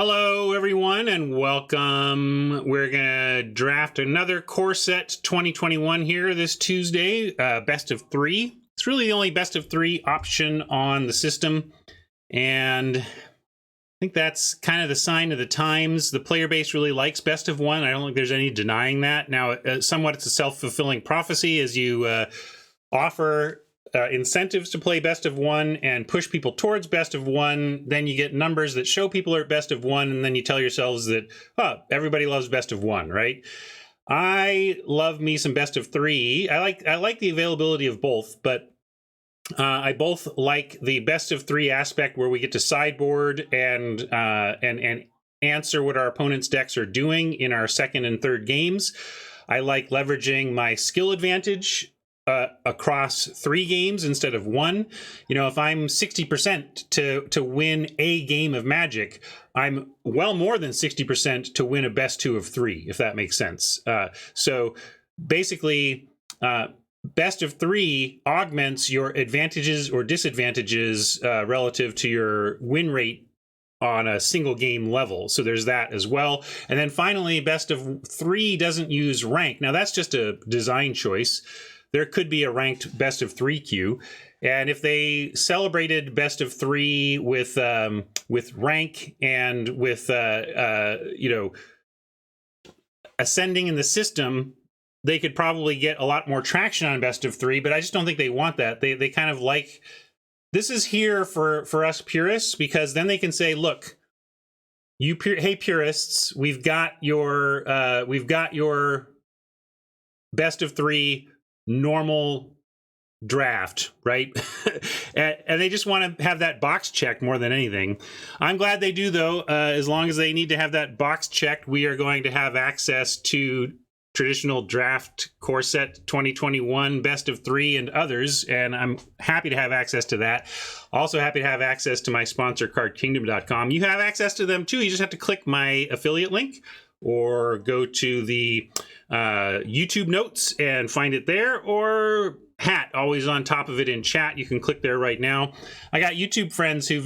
Hello, everyone, and welcome. We're going to draft another core set 2021 here this Tuesday, best of three. It's really the only best of three option on the system, and I think that's kind of the sign of the times. The player base really likes best of one. I don't think there's any denying that. Now, somewhat it's a self-fulfilling prophecy as you offer incentives to play best of one and push people towards best of one. Then you get numbers that show people are at best of one, and then you tell yourselves that, oh, everybody loves best of one, right? I love me some best of three. I like the availability of both, but I both like the best of three aspect where we get to sideboard and answer what our opponent's decks are doing in our second and third games. I like leveraging my skill advantage across 3 games instead of 1. You know, if I'm 60% to win a game of Magic, I'm well more than 60% to win a best 2 of 3, if that makes sense. So basically, best of 3 augments your advantages or disadvantages relative to your win rate on a single game level. So there's that as well. And then finally, best of 3 doesn't use rank. Now that's just a design choice. There could be a ranked best of 3 queue, and if they celebrated best of 3 with rank and with ascending in the system, they could probably get a lot more traction on best of 3. But I just don't think they want that. They kind of like, this is here for us purists, because then they can say, look, hey purists, we've got your best of 3 normal draft, right? and they just want to have that box checked more than anything. I'm glad they do, though. As long as they need to have that box checked, we are going to have access to traditional draft core set 2021 best of 3 and others, and I'm happy to have access to that. Also happy to have access to my sponsor cardkingdom.com. You have access to them too. You just have to click my affiliate link or go to the YouTube notes and find it there, or Hat, always on top of it in chat. You can click there right now. I got YouTube friends who've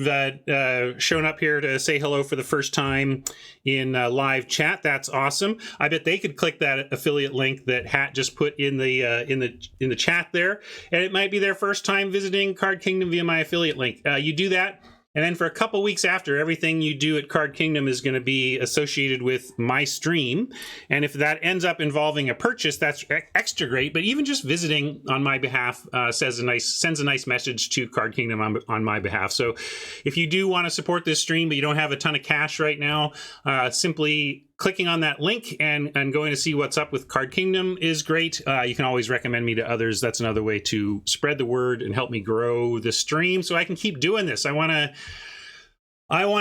shown up here to say hello for the first time in live chat. That's awesome. I bet they could click that affiliate link that Hat just put in the chat there, and it might be their first time visiting Card Kingdom via my affiliate link. You do that, and then for a couple weeks after, everything you do at Card Kingdom is going to be associated with my stream. And if that ends up involving a purchase, that's extra great. But even just visiting on my behalf sends a nice message to Card Kingdom on my behalf. So if you do want to support this stream, but you don't have a ton of cash right now, simply clicking on that link and going to see what's up with Card Kingdom is great. You can always recommend me to others. That's another way to spread the word and help me grow the stream so I can keep doing this. I want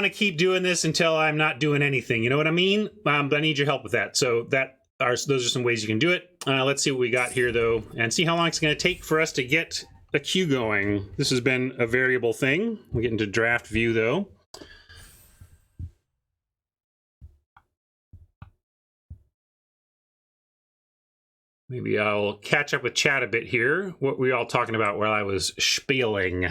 to keep doing this until I'm not doing anything. You know what I mean? But I need your help with that. So those are some ways you can do it. Let's see what we got here, though, and see how long it's going to take for us to get a queue going. This has been a variable thing. We'll get into draft view, though. Maybe I'll catch up with chat a bit here. What were we all talking about while I was spieling?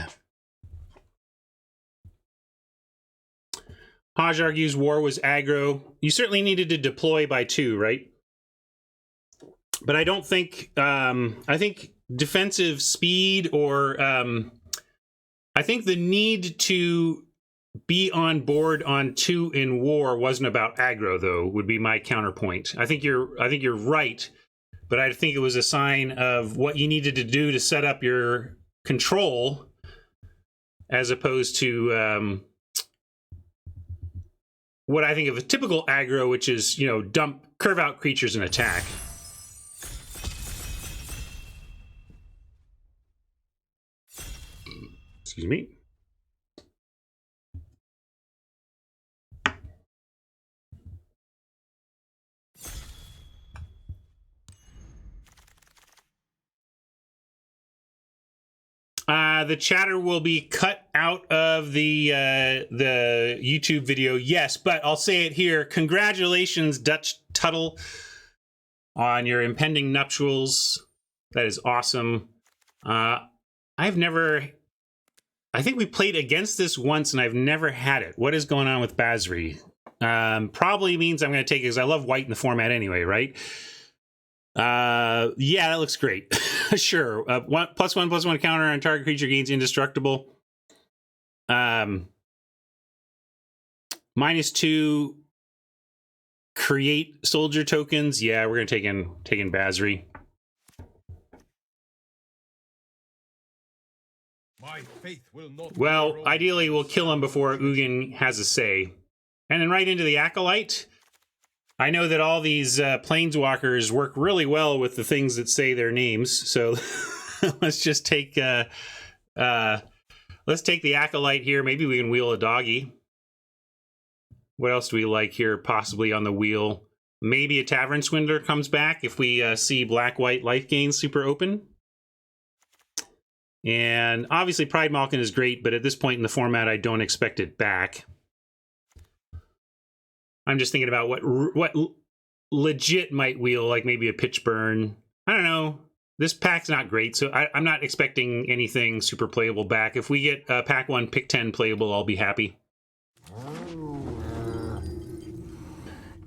Haj argues war was aggro. You certainly needed to deploy by 2, right? But I don't think... I think defensive speed or... I think the need to be on board on 2 in war wasn't about aggro, though, would be my counterpoint. I think you're right. But I think it was a sign of what you needed to do to set up your control, as opposed to what I think of a typical aggro, which is, curve out creatures and attack. Excuse me. The chatter will be cut out of the YouTube video, yes, but I'll say it here. Congratulations, Dutch Tuttle, on your impending nuptials. That is awesome. I've never... I think we played against this once, and I've never had it. What is going on with Basri? Probably means I'm going to take it because I love white in the format anyway, right? Yeah, that looks great. Sure. +1/+1 counter on target creature gains indestructible. -2 create soldier tokens. Yeah, we're gonna take in Basri. My faith will not. Well, ideally we'll kill him before Ugin has a say. And then right into the Acolyte. I know that all these planeswalkers work really well with the things that say their names, so let's just take let's take the Acolyte here. Maybe we can wheel a doggy. What else do we like here possibly on the wheel? Maybe a Tavern Swindler comes back if we see black-white life gain super open. And obviously Pride Malkin is great, but at this point in the format I don't expect it back. I'm just thinking about what legit might wheel, like maybe a Pitch Burn. I don't know. This pack's not great, so I'm not expecting anything super playable back. If we get pack 1, pick 10 playable, I'll be happy.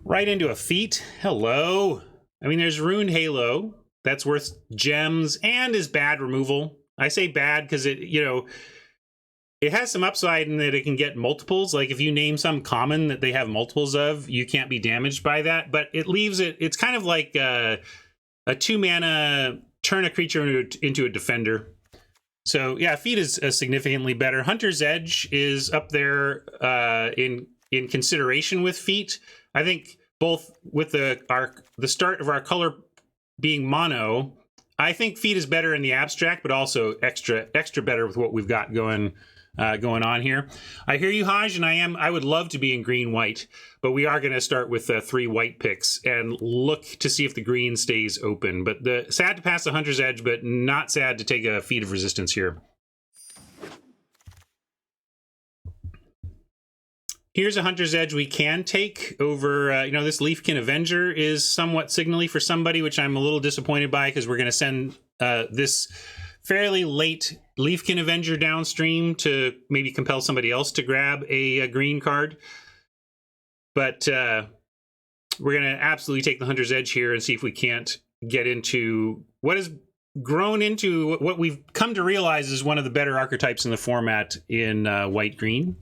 Right into a feat. Hello. I mean, there's Ruined Halo. That's worth gems and is bad removal. I say bad because it, you know, it has some upside in that it can get multiples. Like if you name some common that they have multiples of, you can't be damaged by that. But it leaves it, it's kind of like a 2-mana turn a creature into a defender. So yeah, Feat is significantly better. Hunter's Edge is up there in consideration with Feat. I think both with the start of our color being mono, I think Feat is better in the abstract, but also extra better with what we've got going on here. I hear you, Haj, and I would love to be in green-white, but we are going to start with 3 white picks and look to see if the green stays open. But sad to pass the Hunter's Edge, but not sad to take a Feat of Resistance here. Here's a Hunter's Edge we can take over, you know, this Leafkin Avenger is somewhat signally for somebody, which I'm a little disappointed by because we're going to send this fairly late Leafkin Avenger downstream to maybe compel somebody else to grab a green card. But we're going to absolutely take the Hunter's Edge here and see if we can't get into what has grown into what we've come to realize is one of the better archetypes in the format in white-green.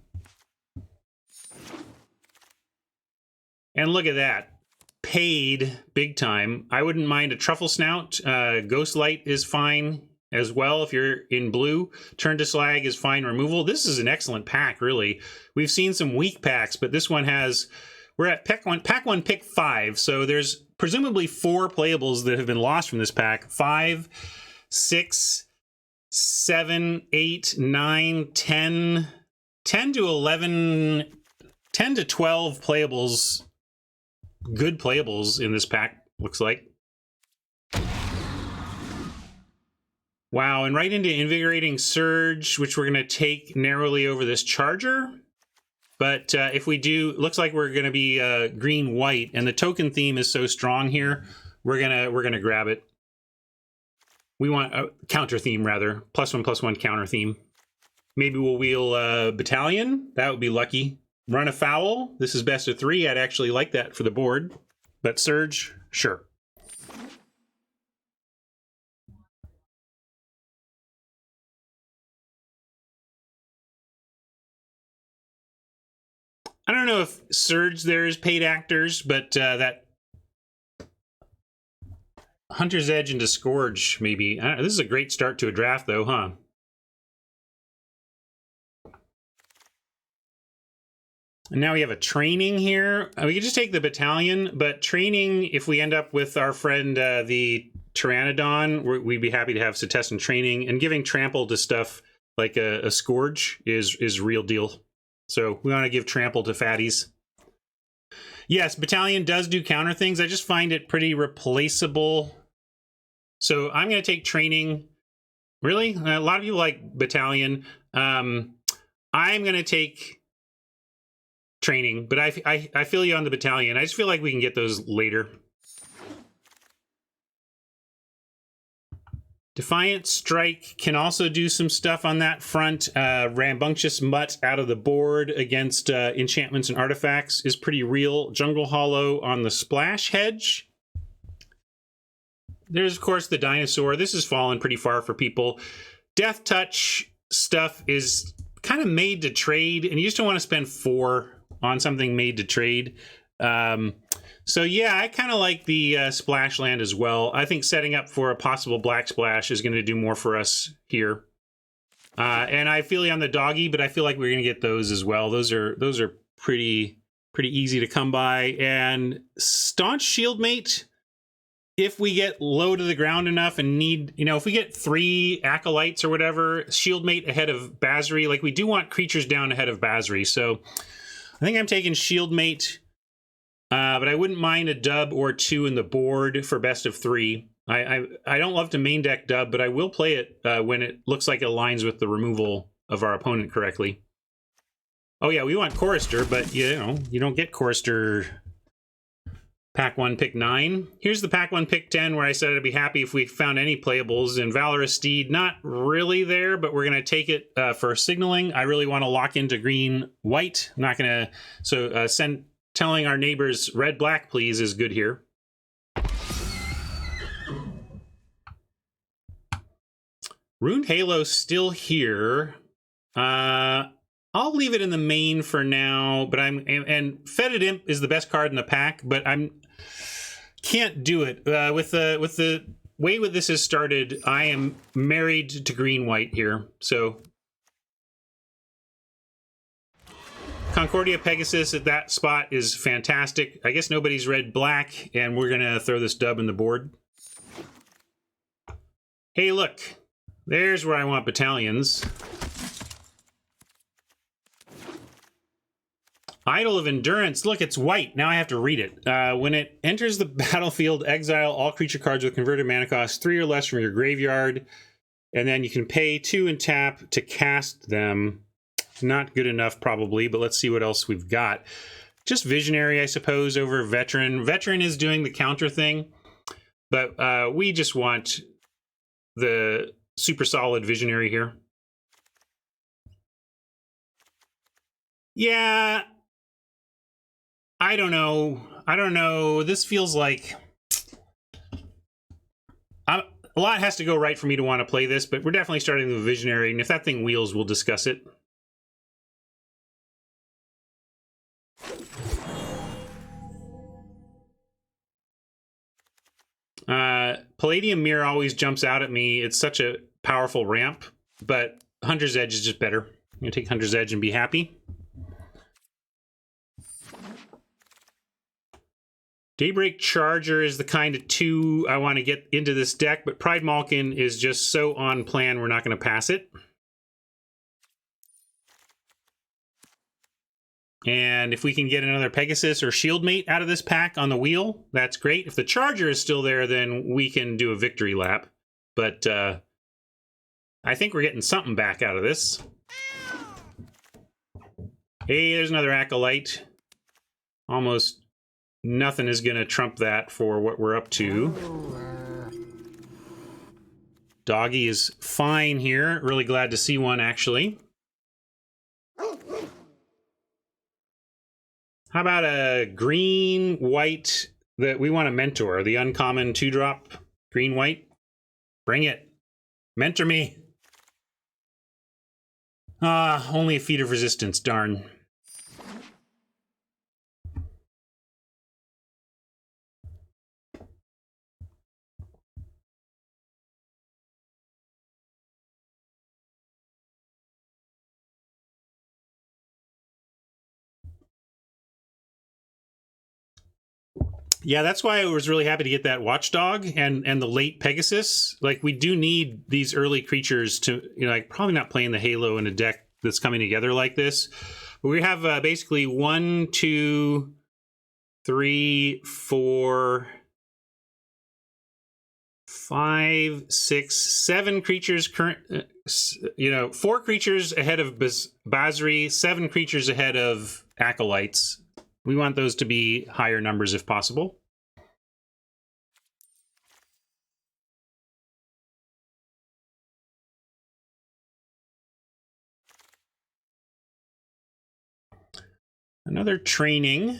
And look at that. Paid big time. I wouldn't mind a Truffle Snout. Ghostlight is fine as well if you're in blue. Turn to Slag is fine removal. This is an excellent pack, really. We've seen some weak packs, but this one has... We're at pack 1, pick 5. So there's presumably 4 playables that have been lost from this pack. 5, 6, 7, 8, 9, 10, 10 to 11, 10 to 12 playables. Good playables in this pack, looks like. Wow, and right into Invigorating Surge, which we're going to take narrowly over this Charger. But if we do, looks like we're going to be green-white, and the token theme is so strong here, we're gonna grab it. We want a counter theme, rather. +1/+1 counter theme. Maybe we'll wheel Battalion. That would be lucky. Run afoul. This is best of 3. I'd actually like that for the board. But Surge, sure. I don't know if Surge there is paid actors, but that Hunter's Edge into Scourge, maybe. This is a great start to a draft, though, huh? And now we have a training here. We could just take the Battalion, but training, if we end up with our friend the Pteranodon, we'd be happy to have Setessan training. And giving trample to stuff like a Scourge is real deal. So we want to give trample to fatties. Yes, Battalion does do counter things. I just find it pretty replaceable. So I'm going to take training. Really? A lot of people like Battalion. I'm going to take training, but I feel you on the Battalion. I just feel like we can get those later. Defiant Strike can also do some stuff on that front. Rambunctious Mutt out of the board against enchantments and artifacts is pretty real. Jungle Hollow on the Splash Hedge. There's, of course, the Dinosaur. This has fallen pretty far for people. Death Touch stuff is kind of made to trade, and you just don't want to spend 4 on something made to trade. So yeah, I kind of like the Splash Land as well. I think setting up for a possible Black Splash is going to do more for us here. And I feel you on the Doggy, but I feel like we're going to get those as well. Those are pretty easy to come by. And Staunch Shieldmate, if we get low to the ground enough and need, if we get 3 Acolytes or whatever, Shieldmate ahead of Basri, like we do want creatures down ahead of Basri. So I think I'm taking Shieldmate. But I wouldn't mind a dub or 2 in the board for best of 3. I don't love to main deck dub, but I will play it when it looks like it aligns with the removal of our opponent correctly. Oh yeah, we want Chorister, but you don't get Chorister pack 1, pick 9. Here's the pack 1, pick 10, where I said I'd be happy if we found any playables. And Valorous Steed, not really there, but we're going to take it for signaling. I really want to lock into green-white. I'm not going to... So telling our neighbors red-black, please, is good here. Runed Halo still here. I'll leave it in the main for now, but and Fetid Imp is the best card in the pack, but can't do it. With the way this has started, I am married to green-white here, so... Concordia Pegasus at that spot is fantastic. I guess nobody's read black, and we're going to throw this dub in the board. Hey, look. There's where I want battalions. Idol of Endurance. Look, it's white. Now I have to read it. When it enters the battlefield, exile all creature cards with converted mana cost 3 or less from your graveyard, and then you can pay 2 and tap to cast them. Not good enough, probably, but let's see what else we've got. Just Visionary, I suppose, over Veteran. Veteran is doing the counter thing, but we just want the super solid Visionary here. Yeah, I don't know. This feels like... a lot has to go right for me to want to play this, but we're definitely starting with Visionary, and if that thing wheels, we'll discuss it. Palladium Mirror always jumps out at me. It's such a powerful ramp, but Hunter's Edge is just better. I'm going to take Hunter's Edge and be happy. Daybreak Charger is the kind of 2 I want to get into this deck, but Pride Malkin is just so on plan, we're not going to pass it. And if we can get another Pegasus or Shieldmate out of this pack on the wheel, that's great. If the Charger is still there, then we can do a victory lap. But I think we're getting something back out of this. Hey, there's another Acolyte. Almost nothing is going to trump that for what we're up to. Doggy is fine here. Really glad to see one, actually. How about a green-white that we want to mentor? The uncommon 2-drop green-white? Bring it. Mentor me. Only a Feat of Resistance, darn. Yeah, that's why I was really happy to get that Watchdog and the late Pegasus. Like, we do need these early creatures to, like, probably not playing the Halo in a deck that's coming together like this. But we have basically 1, 2, 3, 4, 5, 6, 7 creatures current. 4 creatures ahead of Basri, 7 creatures ahead of Acolytes. We want those to be higher numbers if possible. Another training.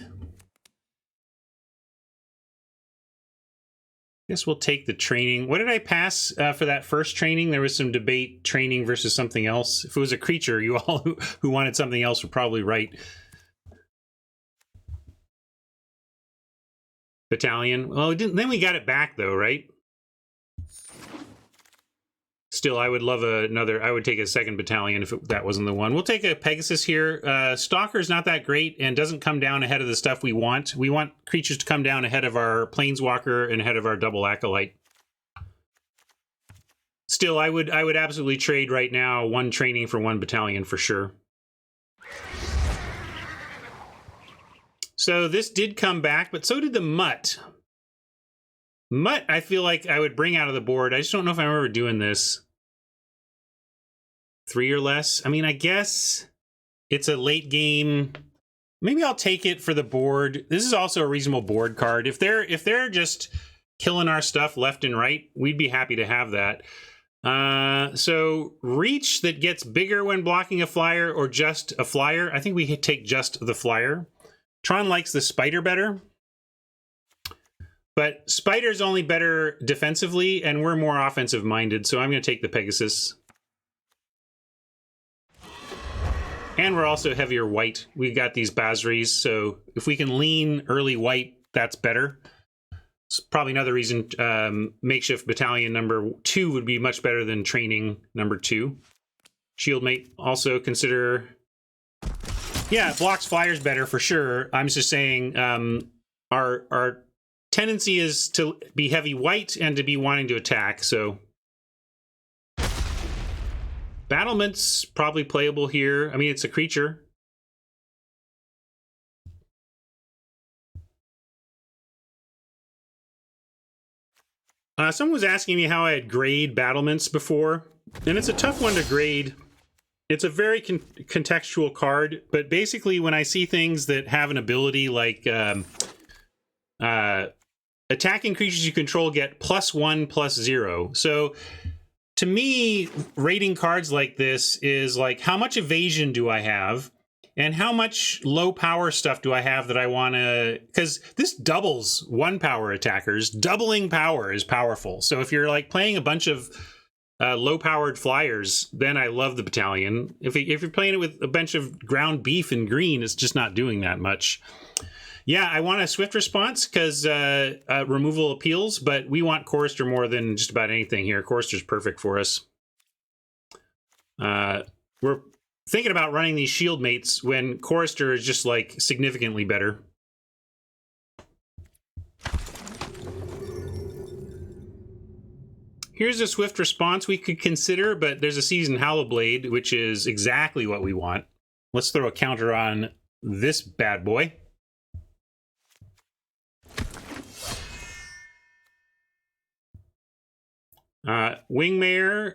Guess we'll take the training. What did I pass for that first training? There was some debate, training versus something else. If it was a creature, you all who wanted something else were probably right. Battalion. Well, it didn't, then we got it back though, right? Still, I would love another. I would take a second battalion if that wasn't the one. We'll take a Pegasus here. Stalker's not that great and doesn't come down ahead of the stuff we want. We want creatures to come down ahead of our Planeswalker and ahead of our double Acolyte. Still, I would absolutely trade right now one training for one battalion for sure. So this did come back, but so did the Mutt. Mutt, I feel like I would bring out of the board. I just don't know if I'm ever doing this. 3 or less. I mean, I guess it's a late game. Maybe I'll take it for the board. This is also a reasonable board card. If they're just killing our stuff left and right, we'd be happy to have that. So reach that gets bigger when blocking a flyer or just a flyer. I think we take just the flyer. Tron likes the spider better. But Spider's only better defensively, and we're more offensive minded, so I'm going to take the Pegasus. And we're also heavier white. We've got these Basris, so if we can lean early white, that's better. It's probably another reason Makeshift Battalion number 2 would be much better than Training number 2. Shieldmate also consider... Yeah, it blocks flyers better for sure. I'm just saying our tendency is to be heavy white and to be wanting to attack, so... Battlement's probably playable here. I mean, it's a creature. Someone was asking me how I had grade battlements before, and it's a tough one to grade. It's a very contextual card, but basically when I see things that have an ability like attacking creatures you control get +1/+0. So to me, rating cards like this is like, how much evasion do I have? And how much low power stuff do I have that I want to... Because this doubles 1 power attackers. Doubling power is powerful. So if you're like playing a bunch of low-powered flyers, then I love the battalion. If you're playing it with a bunch of ground beef and green, it's just not doing that much. Yeah, I want a swift response because removal appeals, but we want Chorister more than just about anything here. Chorister's perfect for us. We're thinking about running these shield mates when Chorister is just like significantly better. Here's a swift response we could consider, but there's a Seasoned Hallowblade, which is exactly what we want. Let's throw a counter on this bad boy. Wingmare,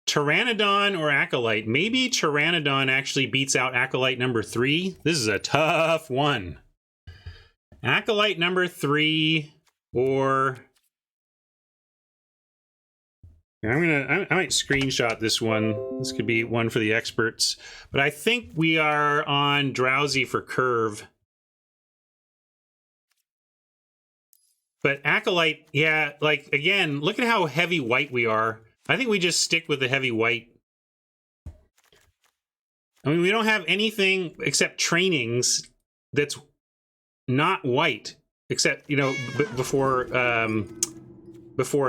Pteranodon, or Acolyte. Maybe Pteranodon actually beats out Acolyte number 3. This is a tough one. Acolyte number 3 or... I might screenshot this one. This could be one for the experts. But I think we are on Drowsy for Curve. But Acolyte, yeah, like, again, look at how heavy white we are. I think we just stick with the heavy white. I mean, we don't have anything except trainings that's not white, except, you know, before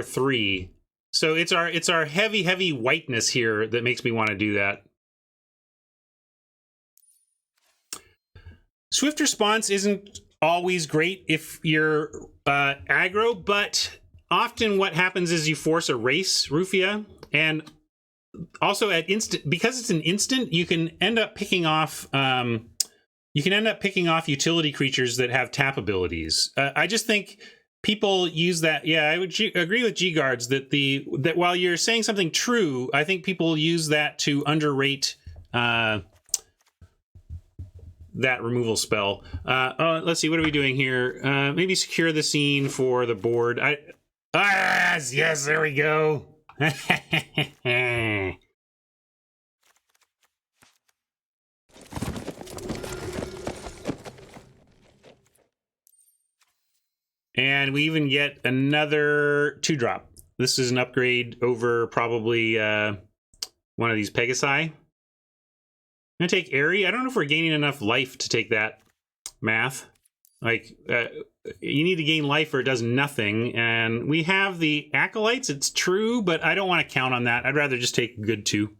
3. So it's our heavy whiteness here that makes me want to do that. Swift response isn't always great if you're aggro, but often what happens is you force a race, Rufia, and also at instant, because it's an instant, you can end up picking off utility creatures that have tap abilities. I just think people use that. Yeah, I would agree with G-Guards that while you're saying something true, I think people use that to underrate that removal spell. Let's see, what are we doing here? Maybe secure the scene for the board. Yes, there we go. And we even get another 2-drop. This is an upgrade over probably one of these Pegasi. I'm going to take Airy. I don't know if we're gaining enough life to take that math. Like, you need to gain life or it does nothing. And we have the Acolytes. It's true, but I don't want to count on that. I'd rather just take good 2.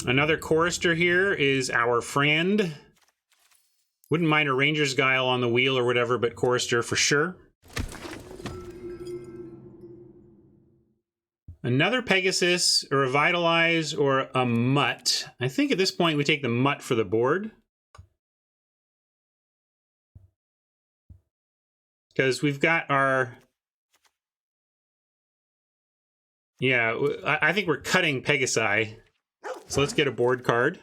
Another Chorister here is our friend. Wouldn't mind a Ranger's Guile on the wheel or whatever, but Chorister for sure. Another Pegasus, a Revitalize, or a Mutt. I think at this point we take the Mutt for the board. Because we've got our... Yeah, I think we're cutting Pegasi. So let's get a board card.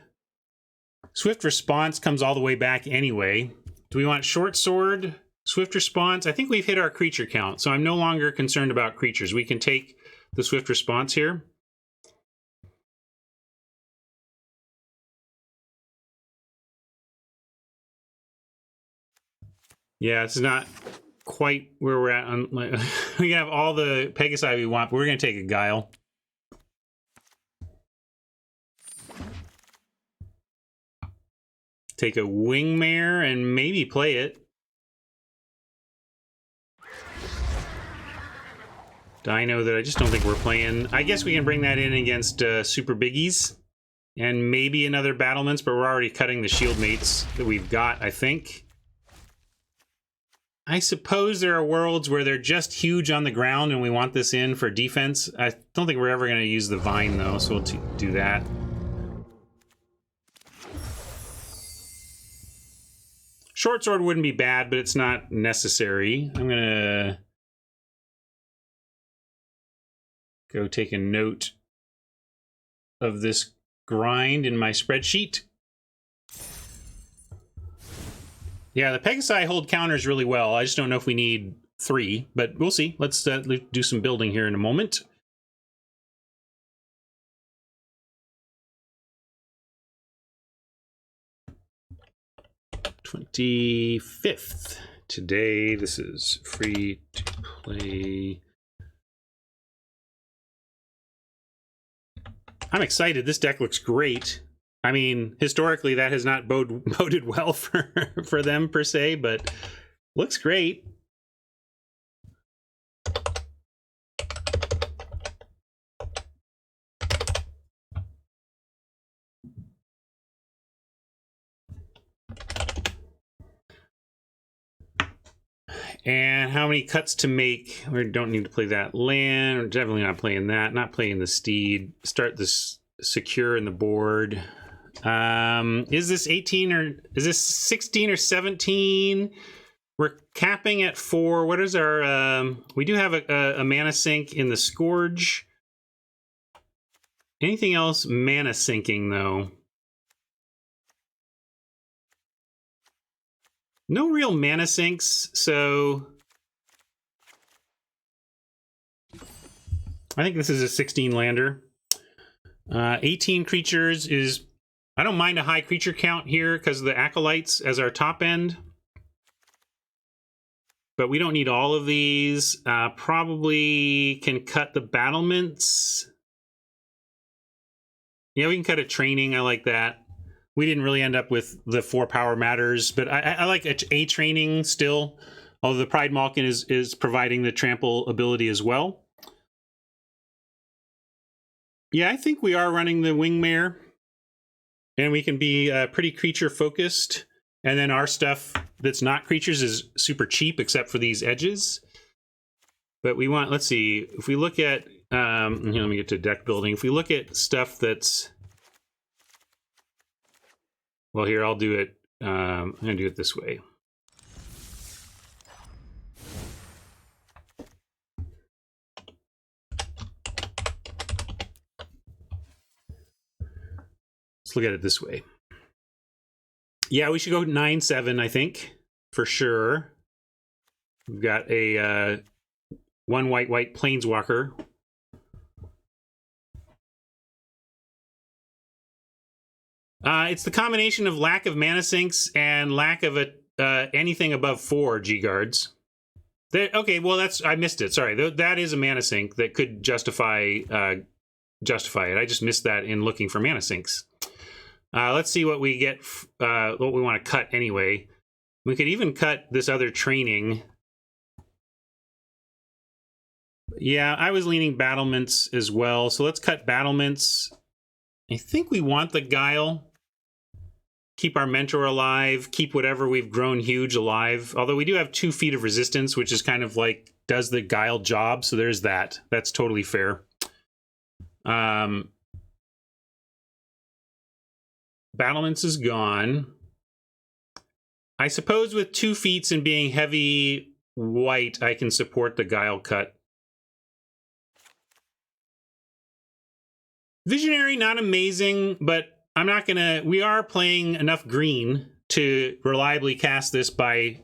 Swift Response comes all the way back anyway. Do we want Short Sword, Swift Response? I think we've hit our creature count, so I'm no longer concerned about creatures. We can take the Swift Response here. Yeah, it's not quite where we're at. We can have all the Pegasi we want, but we're going to take a Guile. Take a Wingmare and maybe play it. Dino that I just don't think we're playing. I guess we can bring that in against Super Biggies. And maybe another Battlements, but we're already cutting the Shield Mates that we've got, I think. I suppose there are worlds where they're just huge on the ground and we want this in for defense. I don't think we're ever going to use the Vine, though, so we'll do that. Short Sword wouldn't be bad, but it's not necessary. I'm going to go take a note of this grind in my spreadsheet. Yeah, the Pegasi hold counters really well. I just don't know if we need 3, but we'll see. Let's do some building here in a moment. $25th. Today, this is free to play. I'm excited. This deck looks great. I mean, historically, that has not boded well for them, per se, but looks great. And how many cuts to make? We don't need to play that land. We're definitely not playing that. Not playing the Steed. Start this secure in the board. Is this 18 or is this 16 or 17? We're capping at 4. What is our... we do have a mana sink in the Scourge. Anything else mana sinking, though? No real mana sinks, so... I think this is a 16 lander. 18 creatures is... I don't mind a high creature count here because of the Acolytes as our top end. But we don't need all of these. Probably can cut the battlements. Yeah, we can cut a training. I like that. We didn't really end up with the 4 power matters, but I like a training still. Although the Pride Malkin is providing the trample ability as well. Yeah, I think we are running the Wingmare. And we can be pretty creature focused. And then our stuff that's not creatures is super cheap except for these edges. But we want, let's see, if we look at, here, let me get to deck building. If we look at stuff that's, well, here, I'll do it. I'm going to do it this way. Let's look at it this way. Yeah, we should go 9/7, I think, for sure. We've got a 1 white Planeswalker. It's the combination of lack of mana sinks and lack of anything above 4 G guards. Okay, well I missed it. Sorry, that is a mana sink that could justify it. I just missed that in looking for mana sinks. Let's see what we get. What we want to cut anyway. We could even cut this other training. Yeah, I was leaning battlements as well. So let's cut battlements. I think we want the guile. Keep our mentor alive. Keep whatever we've grown huge alive. Although we do have 2 feet of resistance, which is kind of like does the guile job. So there's that. That's totally fair. Battlements is gone. I suppose with 2 feats and being heavy white, I can support the guile cut. Visionary, not amazing, but I'm not gonna. We are playing enough green to reliably cast this by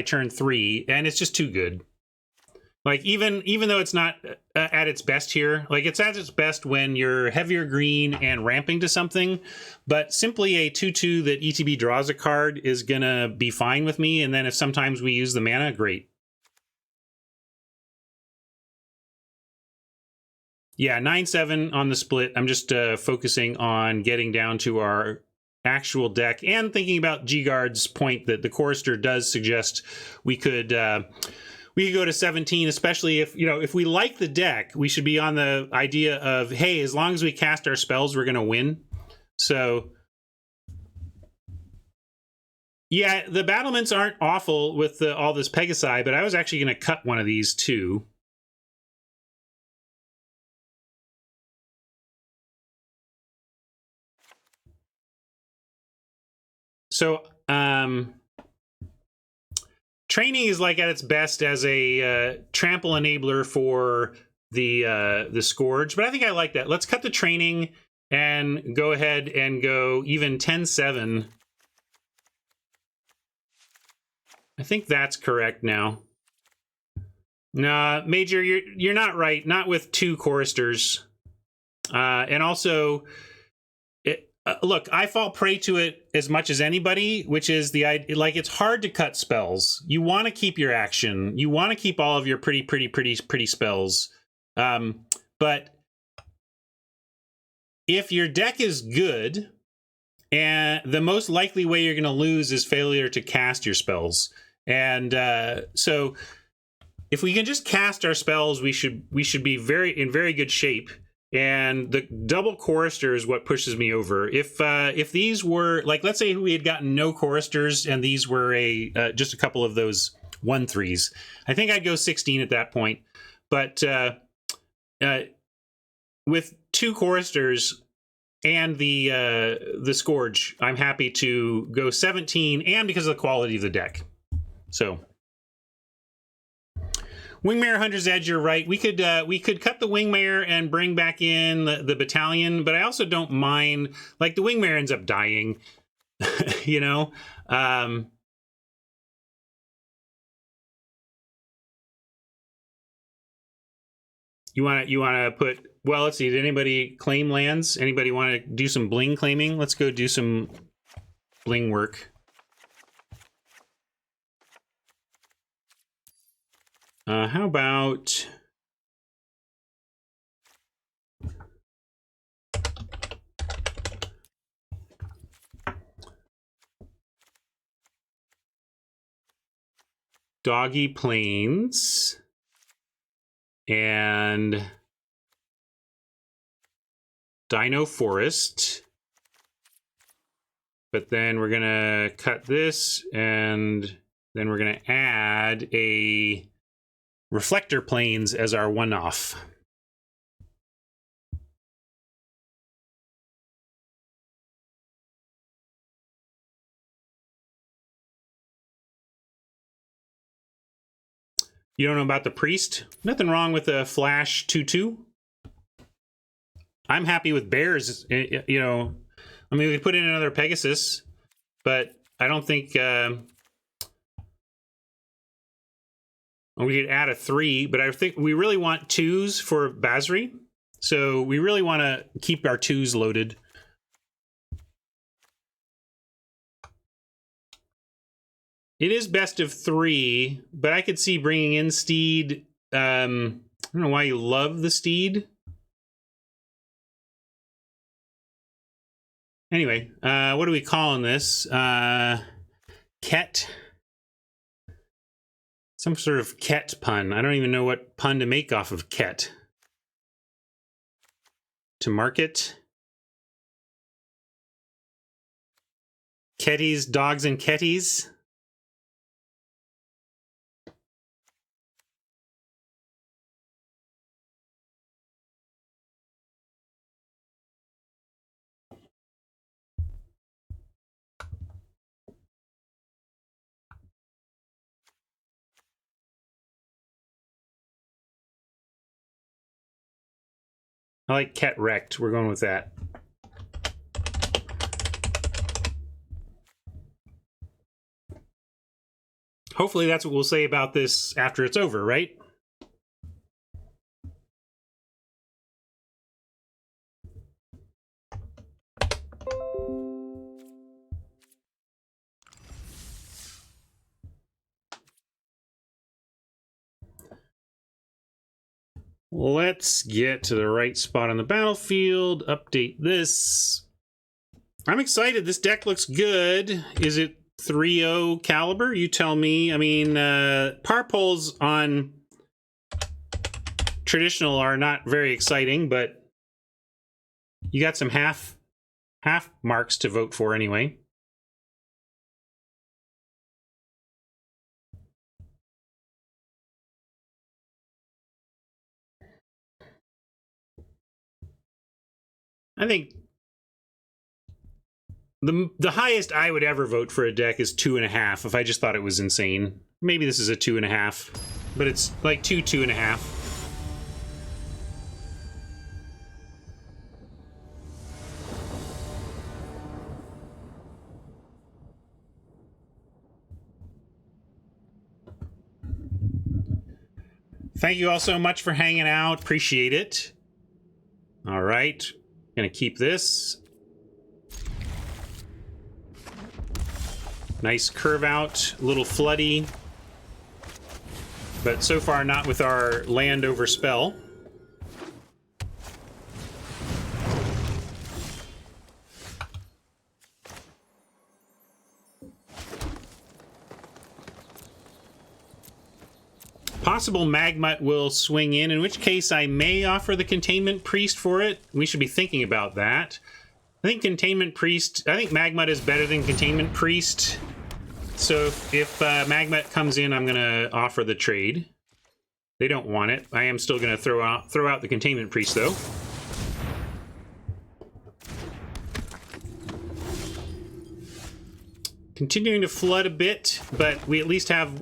turn 3, and it's just too good. Like even though it's not at its best here, like it's at its best when you're heavier green and ramping to something, but simply a 2/2 that ETB draws a card is gonna be fine with me. And then if sometimes we use the mana, great. Yeah, 9/7 on the split. I'm just focusing on getting down to our actual deck and thinking about G-Guard's point that the Chorister does suggest we could go to 17, especially if we like the deck, we should be on the idea of, hey, as long as we cast our spells, we're going to win. So yeah, the battlements aren't awful with all this Pegasi, but I was actually going to cut one of these too. So, training is like at its best as a trample enabler for the Scourge, but I think I like that. Let's cut the training and go ahead and go even 10/7. I think that's correct now. Nah, Major, you're not right. Not with 2 choristers, and also. Look, I fall prey to it as much as anybody, which is like it's hard to cut spells. You want to keep your action. You want to keep all of your pretty spells. But if your deck is good, and the most likely way you're going to lose is failure to cast your spells. And so if we can just cast our spells, we should be in very good shape. And the double chorister is what pushes me over. If these were, like, let's say we had gotten no choristers and these were just a couple of those 1/3s, I think I'd go 16 at that point. But with 2 choristers and the Scourge, I'm happy to go 17, and because of the quality of the deck. So. Wingmare Hunter's Edge, you're right. We could cut the Wingmare and bring back in the battalion, but I also don't mind, like, the Wingmare ends up dying, you know? You want to put, well, let's see, did anybody claim lands? Anybody want to do some bling claiming? Let's go do some bling work. How about... Doggy Plains and Dino Forest. But then we're going to cut this, and then we're going to add a Reflector Plains as our one-off. You don't know about the Priest? Nothing wrong with a Flash 2/2. I'm happy with Bears, you know. I mean, we could put in another Pegasus, but I don't think... we could add a 3, but I think we really want 2s for Basri. So we really want to keep our 2s loaded. It is best of 3, but I could see bringing in Steed. I don't know why you love the Steed. Anyway, what are we calling this? Ket? Some sort of Ket pun. I don't even know what pun to make off of Ket. To market. Ketties, dogs, and Ketties. I like Ket Wrecked. We're going with that. Hopefully that's what we'll say about this after it's over, right? Let's get to the right spot on the battlefield. Update this. I'm excited. This deck looks good. Is it 3-0 caliber? You tell me. I mean, par polls on traditional are not very exciting, but you got some half marks to vote for anyway. I think the highest I would ever vote for a deck is 2.5 if I just thought it was insane. Maybe this is a 2.5, but it's like 2.5. Thank you all so much for hanging out. Appreciate it. All right. Gonna keep this. Nice curve out, a little floody. But so far not with our land over spell. Possible Magmut will swing in which case I may offer the Containment Priest for it. We should be thinking about that. I think Magmut is better than Containment Priest. So if Magmut comes in, I'm going to offer the trade. They don't want it. I am still going to throw out the Containment Priest, though. Continuing to flood a bit, but we at least have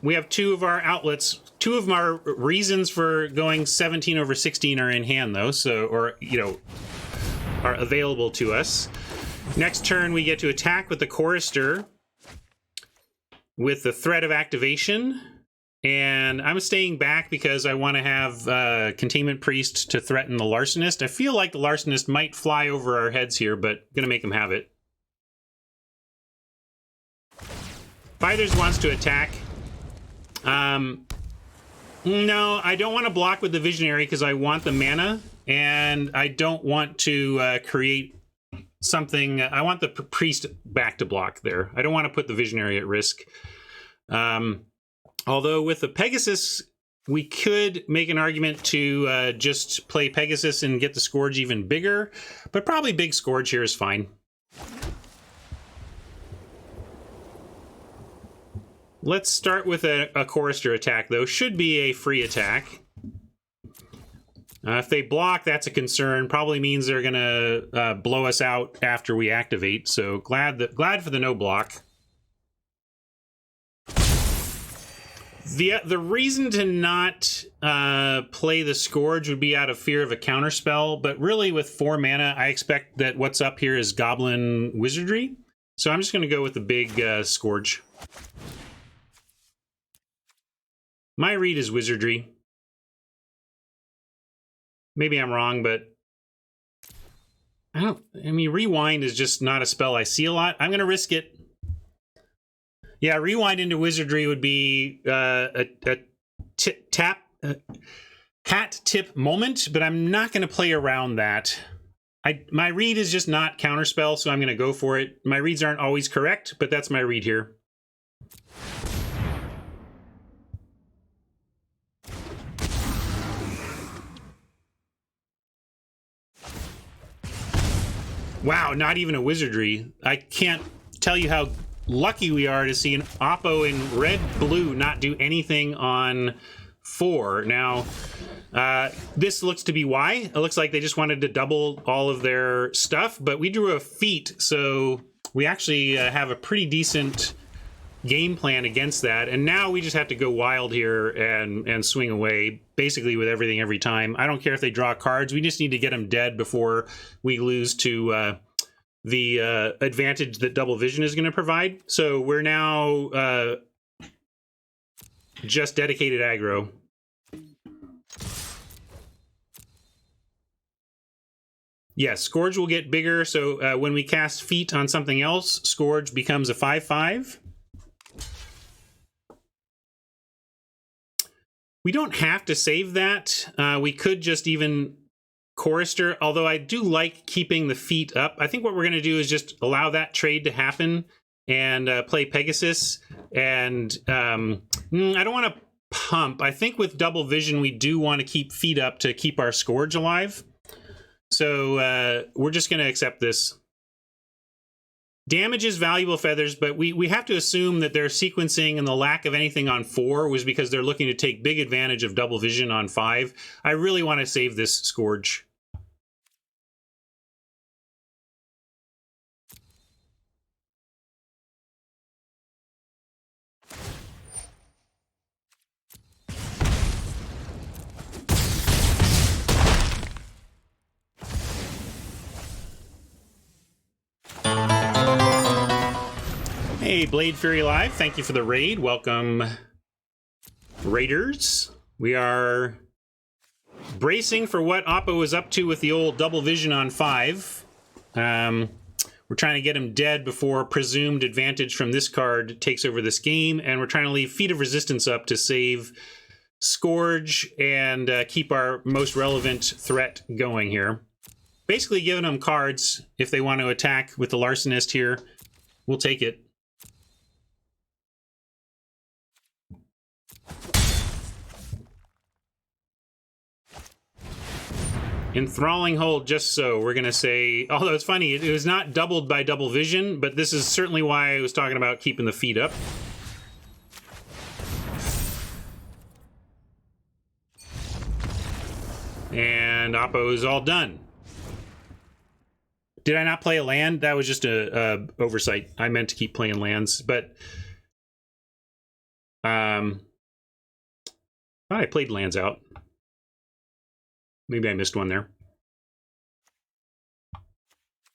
we have 2 of our outlets. 2 of our reasons for going 17 over 16 are in hand, though, so are available to us. Next turn, we get to attack with the Chorister with the threat of activation, and I'm staying back because I want to have Containment Priest to threaten the Larcenist. I feel like the Larcenist might fly over our heads here, but gonna make him have it. Fighters wants to attack. No, I don't want to block with the Visionary because I want the mana, and I don't want to create something. I want the Priest back to block there. I don't want to put the Visionary at risk. Although with the Pegasus, we could make an argument to just play Pegasus and get the Scourge even bigger, but probably big Scourge here is fine. Let's start with a Chorister attack, though. Should be a free attack. If they block, that's a concern. Probably means they're going to blow us out after we activate. So glad for the no block. The reason to not play the Scourge would be out of fear of a counterspell. But really, with 4 mana, I expect that what's up here is Goblin Wizardry. So I'm just going to go with the big Scourge. My read is Wizardry. Maybe I'm wrong, but I mean, Rewind is just not a spell I see a lot. I'm going to risk it. Yeah, rewind into wizardry would be hat tip moment, but I'm not going to play around that. My read is just not counterspell, so I'm going to go for it. My reads aren't always correct, but that's my read here. Wow, not even a wizardry. I can't tell you how lucky we are to see an Oppo in red-blue not do anything on 4. Now, this looks to be why. It looks like they just wanted to double all of their stuff, but we drew a feat, so we actually have a pretty decent game plan against that, and now we just have to go wild here and swing away basically with everything every time. I don't care if they draw cards. We just need to get them dead before we lose to the advantage that double vision is going to provide. So we're now just dedicated aggro. Yes, Scourge will get bigger, so when we cast Feat on something else, Scourge becomes a 5/5. We don't have to save that. We could just even Chorister, although I do like keeping the feet up. I think what we're going to do is just allow that trade to happen and play Pegasus. And I don't want to pump. I think with double vision, we do want to keep feet up to keep our Scourge alive. So we're just going to accept this. Damage is valuable feathers, but we have to assume that their sequencing and the lack of anything on 4 was because they're looking to take big advantage of double vision on 5. I really want to save this Scourge. Hey, Blade Fury Live, thank you for the raid. Welcome, Raiders. We are bracing for what Oppo is up to with the old double vision on 5. We're trying to get him dead before presumed advantage from this card takes over this game, and we're trying to leave Feat of Resistance up to save Scourge and keep our most relevant threat going here. Basically giving them cards if they want to attack with the Larcenist here. We'll take it. Enthralling Hold, just so. We're going to say, although it's funny, it was not doubled by double vision, but this is certainly why I was talking about keeping the feet up. And Oppo is all done. Did I not play a land? That was just a oversight. I meant to keep playing lands, but I thought I played lands out. Maybe I missed one there.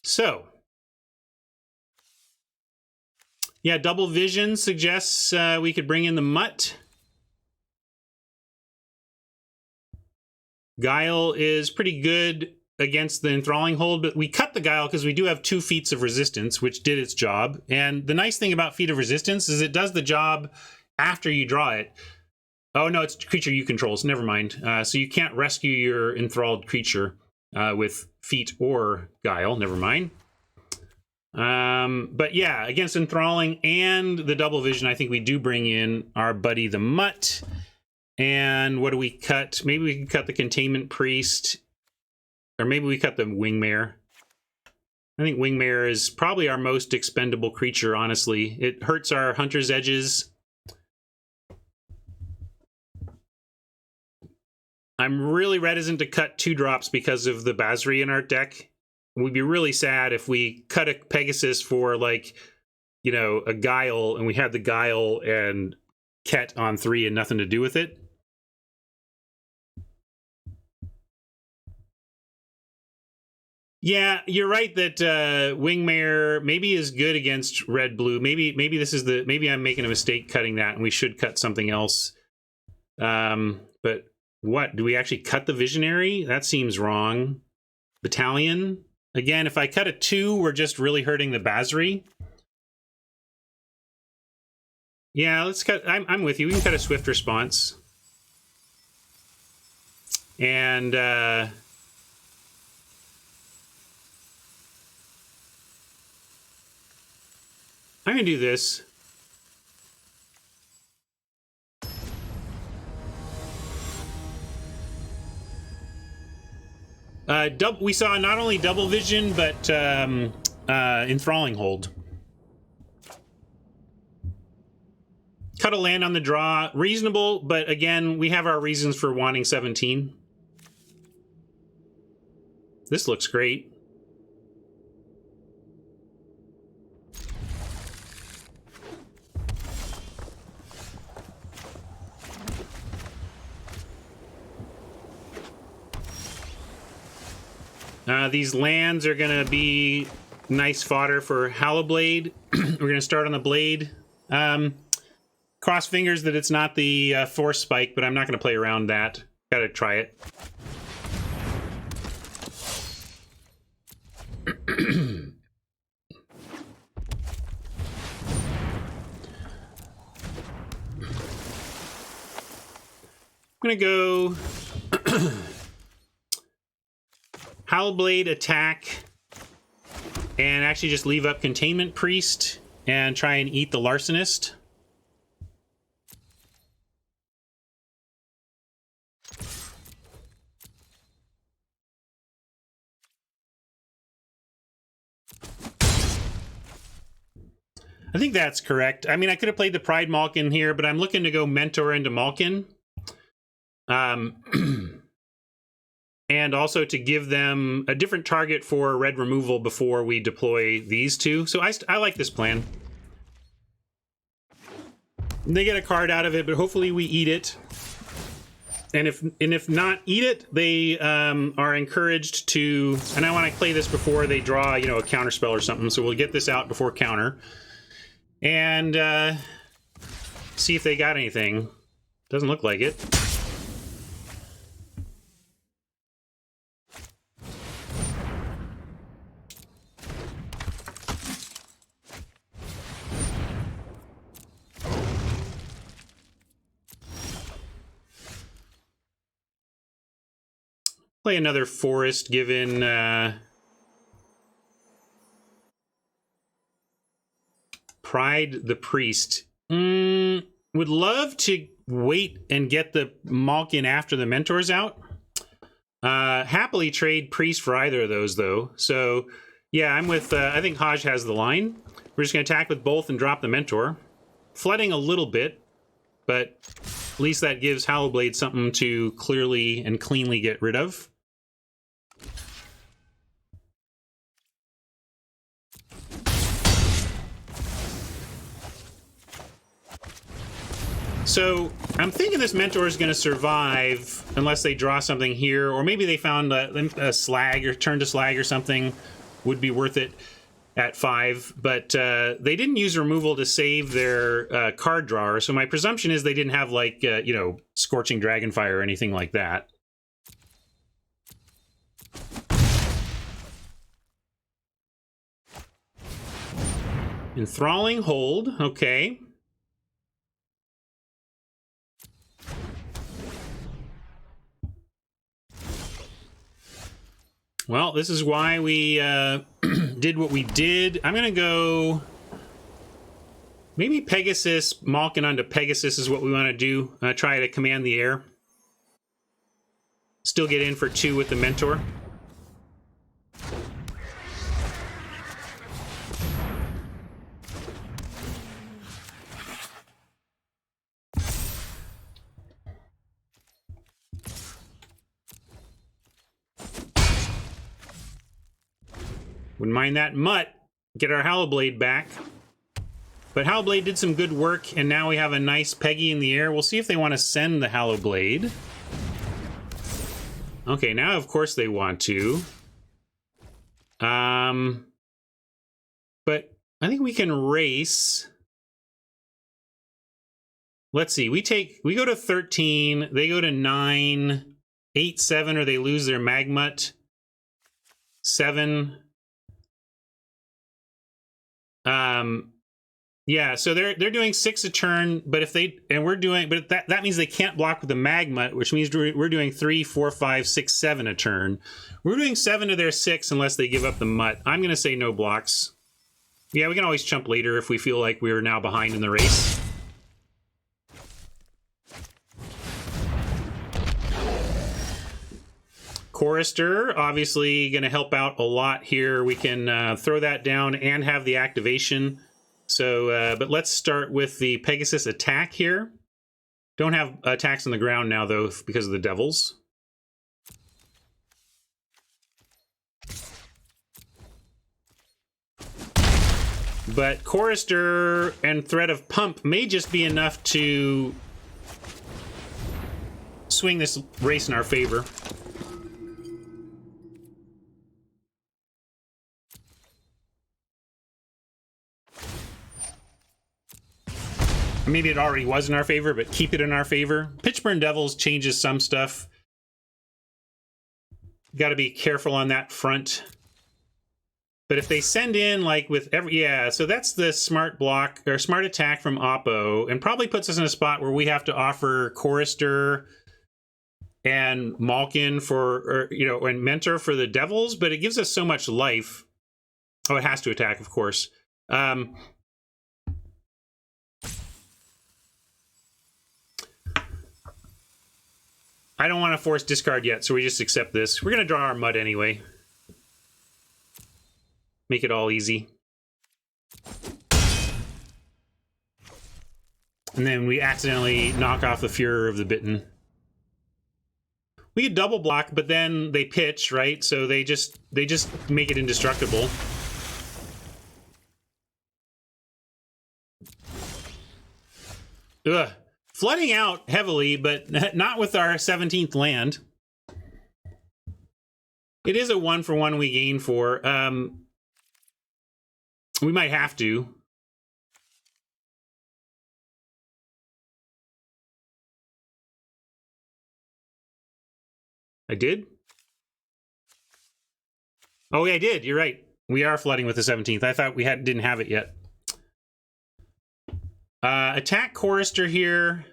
So, yeah, double vision suggests we could bring in the Mutt. Guile is pretty good against the Enthralling Hold, but we cut the Guile because we do have 2 feats of resistance, which did its job. And the nice thing about Feat of Resistance is it does the job after you draw it. Oh, no, it's a creature you control, so never mind. So you can't rescue your enthralled creature with Feat or Guile, never mind. But yeah, against Enthralling and the double vision, I think we do bring in our buddy the Mutt. And what do we cut? Maybe we can cut the Containment Priest, or maybe we cut the Wingmare. I think Wingmare is probably our most expendable creature, honestly. It hurts our Hunter's Edges. I'm really reticent to cut 2-drops because of the Basri in our deck. We'd be really sad if we cut a Pegasus for, like, you know, a Guile, and we had the Guile and Ket on 3 and nothing to do with it. Yeah, you're right that Wingmare maybe is good against red-blue. Maybe this is the... Maybe I'm making a mistake cutting that, and we should cut something else. But what? Do we actually cut the Visionary? That seems wrong. Battalion? Again, if I cut a 2, we're just really hurting the Basri. Yeah, let's cut. I'm with you. We can cut a swift response. And I'm going to do this. We saw not only double vision, but enthralling hold. Cut a land on the draw. Reasonable, but again, we have our reasons for wanting 17. This looks great. These lands are going to be nice fodder for Hallowblade. We're going to start on the blade. Cross fingers that it's not the force spike, but I'm not going to play around that. Got to try it. I'm going to go Hallowblade attack and actually just leave up Containment Priest and try and eat the Larcenist. I think that's correct. I mean, I could have played the Pride Malkin here, but I'm looking to go Mentor into Malkin. And also to give them a different target for red removal before we deploy these two. So I like this plan. They get a card out of it, but hopefully we eat it. And if not eat it, they are encouraged to... And I want to play this before they draw, you know, a counter spell or something. So we'll get this out before counter. And see if they got anything. Doesn't look like it. Play another forest given Pride the Priest. Would love to wait and get the Malkin after the Mentor's out. Happily trade Priest for either of those, though. So, yeah, I'm with... I think Hodge has the line. We're just going to attack with both and drop the Mentor. Flooding a little bit, but at least that gives Hallowblade something to clearly and cleanly get rid of. So I'm thinking this Mentor is going to survive unless they draw something here, or maybe they found a slag or turn to slag or something would be worth it at 5. But they didn't use removal to save their card drawer, so my presumption is they didn't have like you know, Scorching Dragonfire or anything like that. Enthralling hold, okay. Well, this is why we did what we did. I'm going to go... Maybe Pegasus, Malkin onto Pegasus is what we want to do. Try to command the air. Still get in for 2 with the Mentor. Wouldn't mind that mutt. Get our Hallowblade back. But Hallowblade did some good work, and now we have a nice Peggy in the air. We'll see if they want to send the Hallowblade. Okay, now of course they want to. But I think we can race. Let's see. We go to 13. They go to 9, 8, 7, or they lose their Magmut. 7. Yeah, so they're doing 6 a turn, but if they and we're doing, but that means they can't block with the magma, which means we're doing 3, 4, 5, 6, 7 a turn. We're doing 7 to their 6 unless they give up the mutt. I'm gonna say no blocks. Yeah, we can always chump later if we feel like we're now behind in the race. Chorister, obviously going to help out a lot here. We can throw that down and have the activation. So, but let's start with the Pegasus attack here. Don't have attacks on the ground now, though, because of the Devils. But Chorister and Threat of Pump may just be enough to swing this race in our favor. Maybe it already was in our favor, but keep it in our favor. Pitchburn Devils changes some stuff. Got to be careful on that front. But if they send in, like, with every... Yeah, so that's the smart block, or smart attack from Oppo, and probably puts us in a spot where we have to offer Chorister and Malkin for, or, you know, and Mentor for the Devils, but it gives us so much life. Oh, it has to attack, of course. I don't want to force discard yet, so we just accept this. We're going to draw our mud anyway. Make it all easy. And then we accidentally knock off the Furor of the Bitten. We could double block, but then they pitch, right? So they just make it indestructible. Ugh. Flooding out heavily, but not with our 17th land. It is a 1-for-1 we gain for. We might have to. I did? Oh, yeah, I did. You're right. We are flooding with the 17th. I thought we didn't have it yet. Attack Chorister here.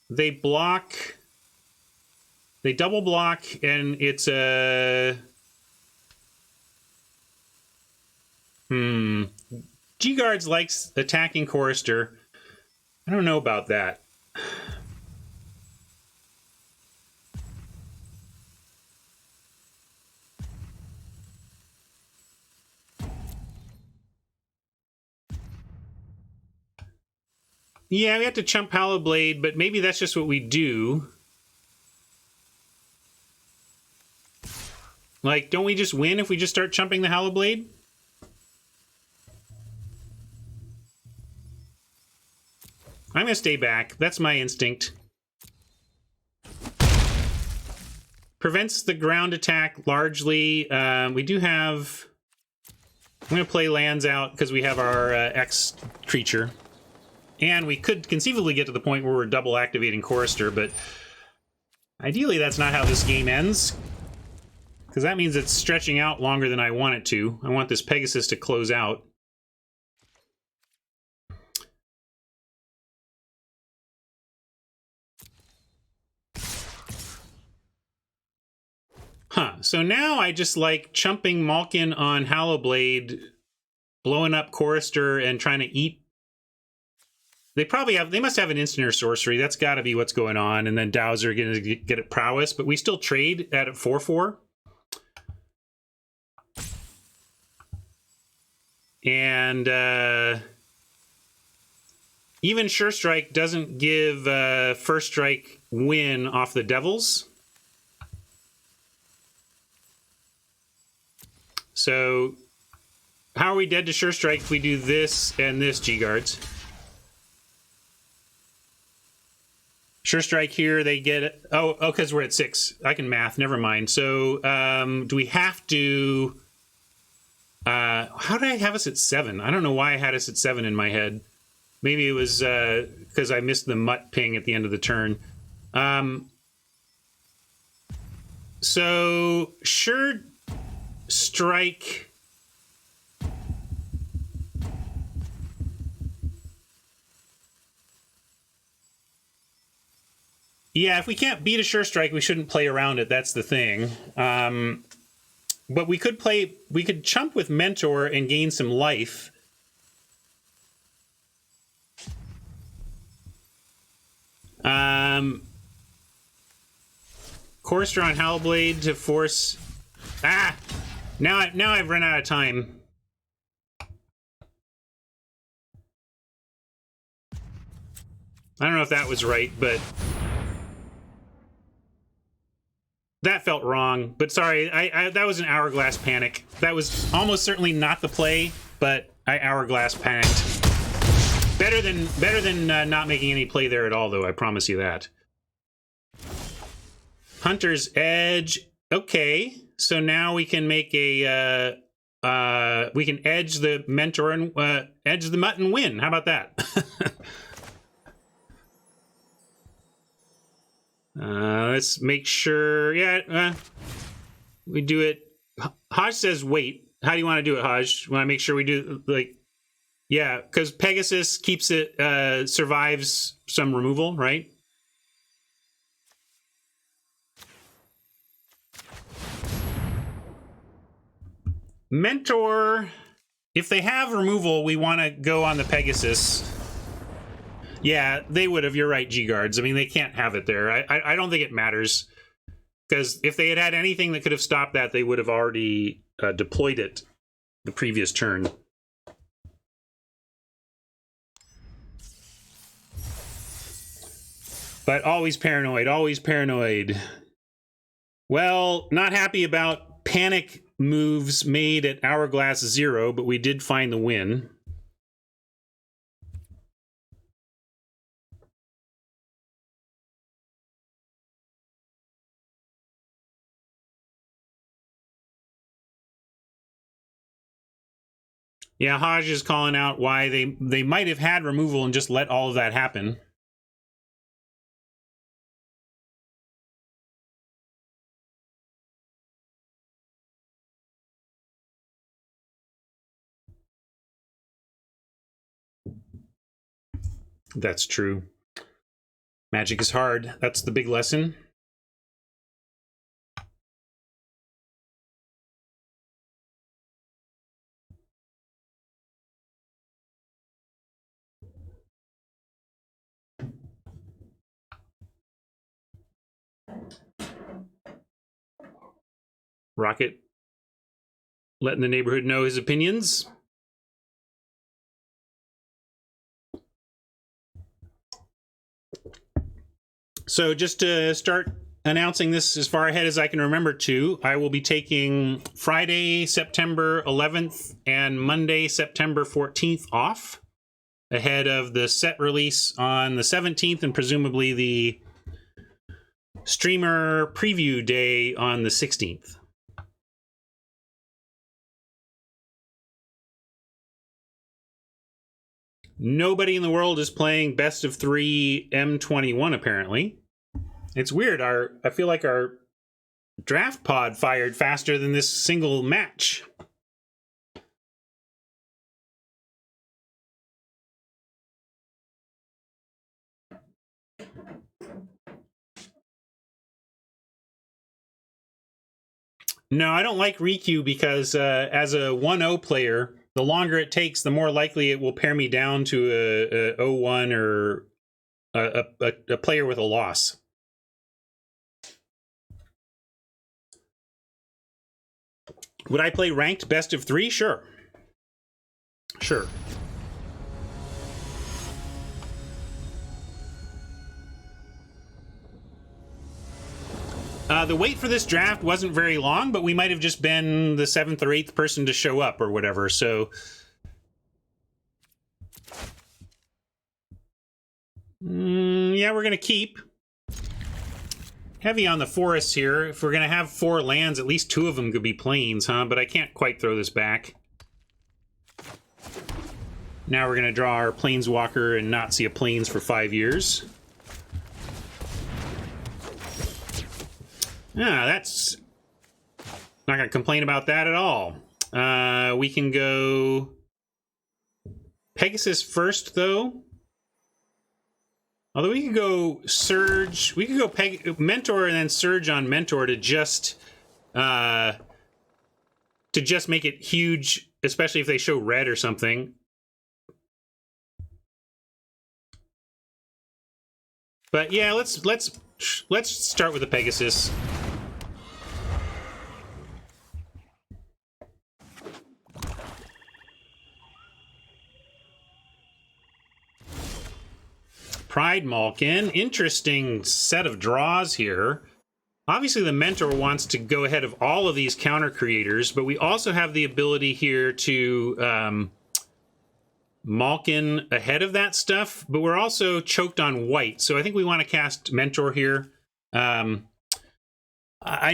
They block. They double block, and it's a... G-Guards likes attacking Chorister. I don't know about that. Yeah, we have to chump Hollow Blade, but maybe that's just what we do. Like, don't we just win if we just start chumping the Hollow Blade? I'm going to stay back. That's my instinct. Prevents the ground attack largely. We do have... I'm going to play lands out because we have our X creature. And we could conceivably get to the point where we're double activating Chorister, but ideally that's not how this game ends. Because that means it's stretching out longer than I want it to. I want this Pegasus to close out. Huh, so now I just like chumping Malkin on Hallowblade, blowing up Chorister, and trying to eat. They must have an instant or sorcery. That's got to be what's going on. And then Dowser going to get it prowess, but we still trade at 4/4. And even Sure Strike doesn't give First Strike win off the Devils. So how are we dead to Sure Strike if we do this and this, G-Guards? Sure Strike here, they get it. Oh, because we're at 6. I can math, never mind. So do we have to... how did I have us at 7? I don't know why I had us at 7 in my head. Maybe it was because I missed the mutt ping at the end of the turn. So Sure Strike Yeah, if we can't beat a sure strike, we shouldn't play around it. That's the thing. But we could chump with Mentor and gain some life. Courser on Hellblade to force... Now I've run out of time. I don't know if that was right, but... That felt wrong, but sorry, I that was an hourglass panic. That was almost certainly not the play, but I hourglass panicked. Better than not making any play there at all, though. I promise you that. Hunter's Edge. Okay, so now we can make a we can edge the Mentor and edge the mutt and win. How about that? Let's make sure. Yeah, we do it. Hodge says wait. How do you want to do it, Hodge? Want to make sure we do like. Yeah, because Pegasus keeps it, survives some removal, right? Mentor, if they have removal, we want to go on the Pegasus. Yeah, they would have, you're right, G-Guards. I mean, they can't have it there. I don't think it matters. Because if they had had anything that could have stopped that, they would have already deployed it the previous turn. But always paranoid, always paranoid. Well, not happy about panic moves made at Hourglass 0, but we did find the win. Yeah, Hodge is calling out why they might have had removal and just let all of that happen. That's true. Magic is hard. That's the big lesson. Rocket letting the neighborhood know his opinions. So just to start announcing this as far ahead as I can remember to, I will be taking Friday, September 11th and Monday, September 14th off ahead of the set release on the 17th and presumably the streamer preview day on the 16th. Nobody in the world is playing best of 3 M21 apparently. It's weird. I feel like our draft pod fired faster than this single match. No, I don't like Riku because as a 1-0 player, the longer it takes, the more likely it will pare me down to a 0-1 or a player with a loss. Would I play ranked best of 3? Sure. Sure. The wait for this draft wasn't very long, but we might have just been the 7th or 8th person to show up or whatever, so... yeah, we're going to keep. Heavy on the forests here. If we're going to have 4 lands, at least 2 of them could be plains, huh? But I can't quite throw this back. Now we're going to draw our Planeswalker and not see a plains for 5 years. Yeah, that's... not going to complain about that at all. We can go... Pegasus first, though. Although we could go Surge, we could go Mentor and then Surge on Mentor to just make it huge, especially if they show red or something. But yeah, let's start with the Pegasus. Pride Malkin, interesting set of draws here. Obviously, the Mentor wants to go ahead of all of these counter creators, but we also have the ability here to Malkin ahead of that stuff, but we're also choked on white, so I think we want to cast Mentor here. I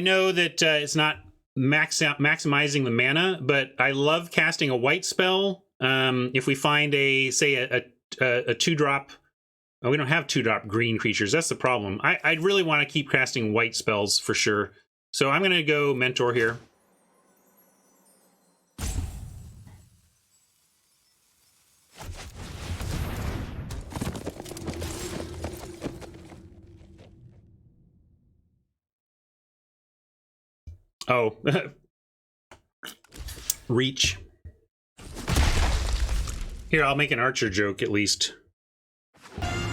know that it's not maximizing the mana, but I love casting a white spell. If we find a 2-drop... Oh, we don't have 2-drop green creatures. That's the problem. I really want to keep casting white spells for sure. So I'm going to go Mentor here. Oh. Reach. Here, I'll make an Archer joke at least.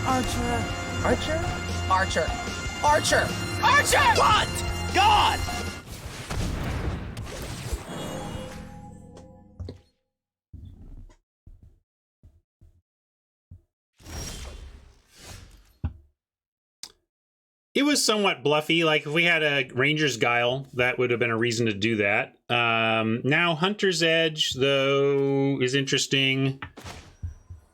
Archer. Archer? Archer. Archer! Archer! What? God! It was somewhat bluffy. Like, if we had a Ranger's Guile, that would have been a reason to do that. Now, Hunter's Edge, though, is interesting.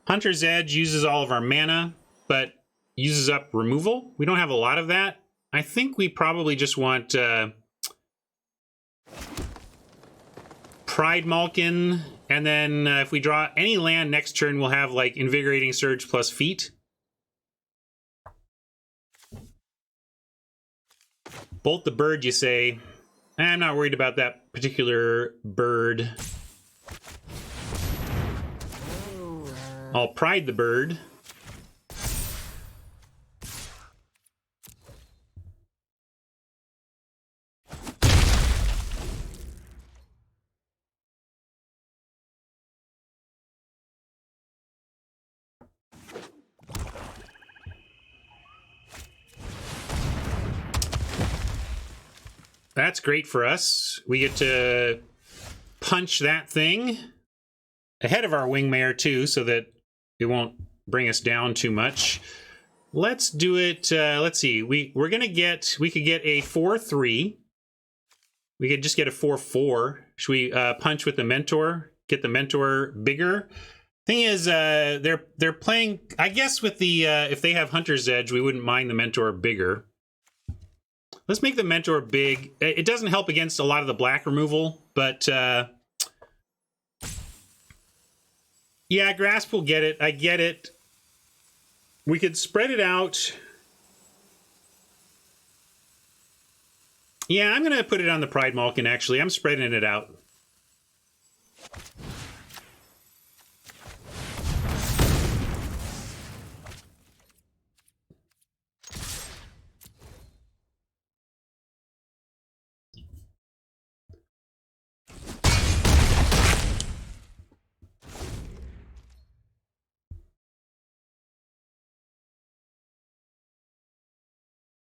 Hunter's Edge uses all of our mana, but uses up removal. We don't have a lot of that. I think we probably just want Pride Malkin, and then if we draw any land next turn, we'll have, like, Invigorating Surge plus Feet. Bolt the bird, you say. I'm not worried about that particular bird. I'll Pride the bird. That's great for us. We get to punch that thing ahead of our Wingmare too, so that it won't bring us down too much. Let's do it. Let's see. We could get a 4/3. We could just get a 4/4. Should we punch with the Mentor? Get the Mentor bigger. Thing is, they're playing. I guess with the if they have Hunter's Edge, we wouldn't mind the Mentor bigger. Let's make the Mentor big. It doesn't help against a lot of the black removal, but yeah, Grasp will get it. I get it. We could spread it out. Yeah, I'm going to put it on the Pride Malkin, actually. I'm spreading it out.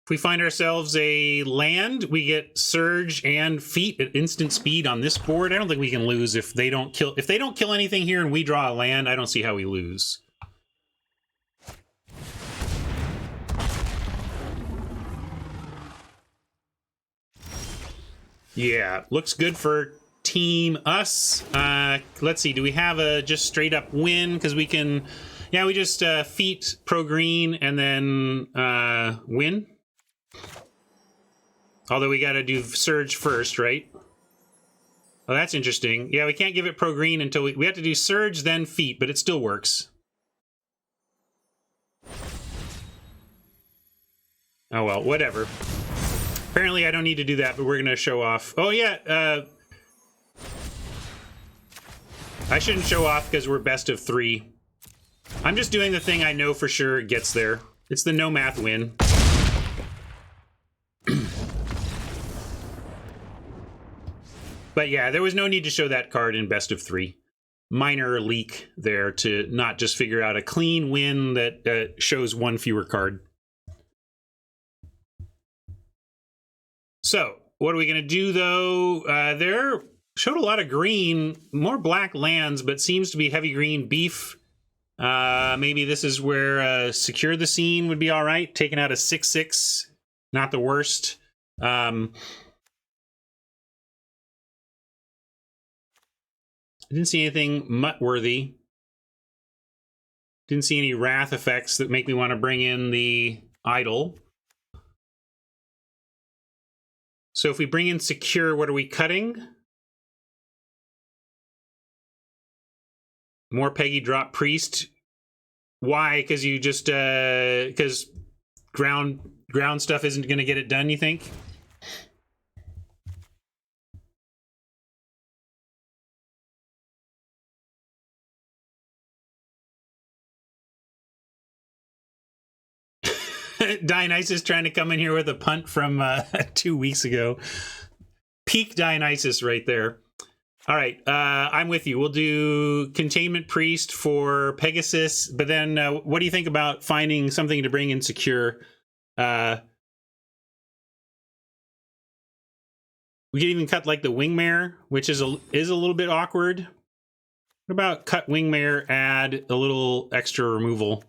If we find ourselves a land, we get Surge and Feet at instant speed on this board. I don't think we can lose if they don't kill. If they don't kill anything here and we draw a land, I don't see how we lose. Yeah, looks good for Team Us. Let's see. Do we have a just straight up win? Because we can. Yeah, we just Feet pro green and then win. Although we got to do Surge first, right? Oh, that's interesting. Yeah, we can't give it pro green until we have to do Surge, then Feet, but it still works. Oh, well, whatever. Apparently, I don't need to do that, but we're going to show off. Oh, yeah. I shouldn't show off because we're best of 3. I'm just doing the thing I know for sure gets there. It's the no math win. But yeah, there was no need to show that card in best of 3. Minor leak there to not just figure out a clean win that shows one fewer card. So, what are we going to do, though? There showed a lot of green, more black lands, but seems to be heavy green beef. Maybe this is where Secure the Scene would be all right. Taking out a 6/6, not the worst. I didn't see anything mutt-worthy. Didn't see any wrath effects that make me want to bring in the idol. So if we bring in Secure, what are we cutting? More Peggy drop Priest. Why? Because you just because ground stuff isn't going to get it done, you think? Dionysus trying to come in here with a punt from 2 weeks ago. Peak Dionysus right there. All right, I'm with you. We'll do Containment Priest for Pegasus, but then what do you think about finding something to bring in Secure? We could even cut like the Wingmare, which is a little bit awkward. What about cut Wingmare, add a little extra removal?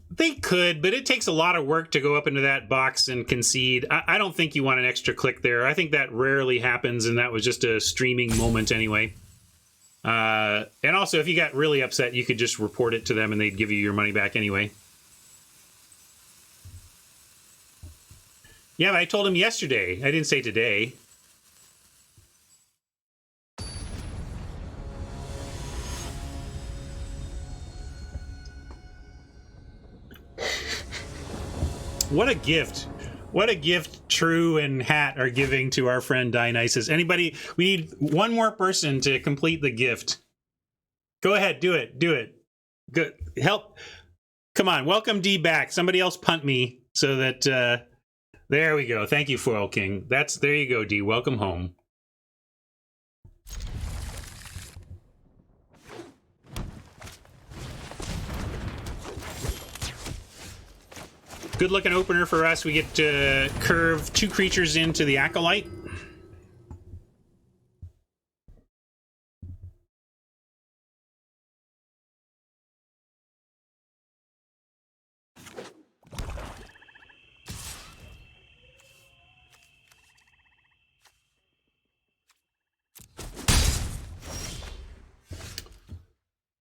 They could, but it takes a lot of work to go up into that box and concede. I don't think you want an extra click there. I think that rarely happens, and that was just a streaming moment anyway. And also, if you got really upset, you could just report it to them, and they'd give you your money back anyway. Yeah, but I told him yesterday. I didn't say today. What a gift. What a gift True and Hat are giving to our friend Dionysus. Anybody, we need one more person to complete the gift. Go ahead, do it. Do it. Good. Help. Come on, welcome D back. Somebody else punt me so that there we go. Thank you, Foil King. There you go, D. Welcome home. Good looking opener for us. We get to curve 2 creatures into the Acolyte.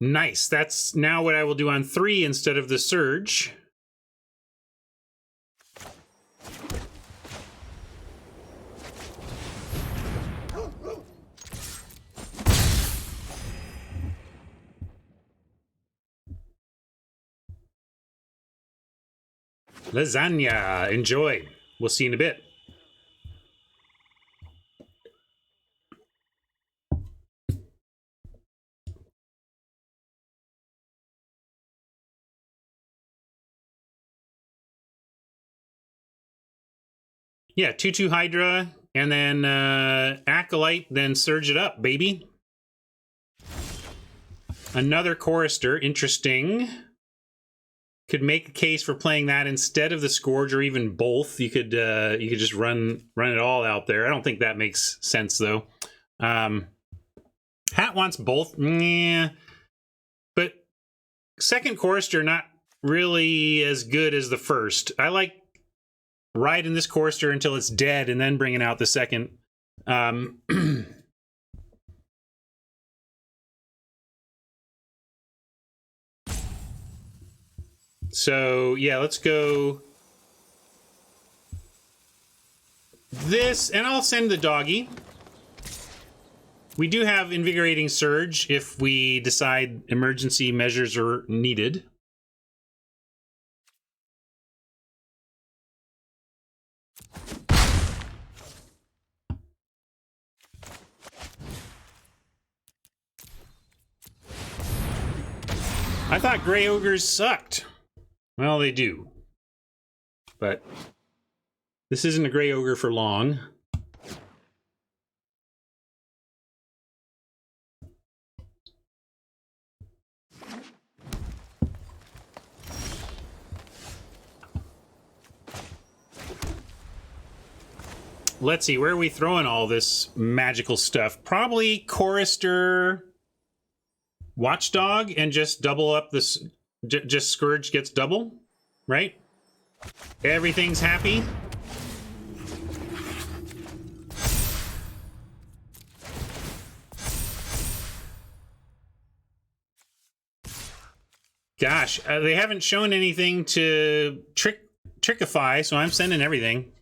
Nice. That's now what I will do on 3 instead of the Surge. Lasagna. Enjoy. We'll see you in a bit. Yeah, 2/2 Hydra, and then Acolyte, then Surge it up, baby. Another Chorister. Interesting. Could make a case for playing that instead of the Scourge, or even both. You could just run it all out there. I don't think that makes sense though. Hat wants both, yeah, but second Chorister not really as good as the first. I like riding this Chorister until it's dead and then bringing out the second. So, yeah, let's go this, and I'll send the doggy. We do have Invigorating Surge if we decide emergency measures are needed. I thought gray ogres sucked. Well, they do. But this isn't a gray ogre for long. Let's see, where are we throwing all this magical stuff? Probably Chorister Watchdog and just double up this. Just Scourge gets double, right? Everything's happy. Gosh, they haven't shown anything to trickify, so I'm sending everything.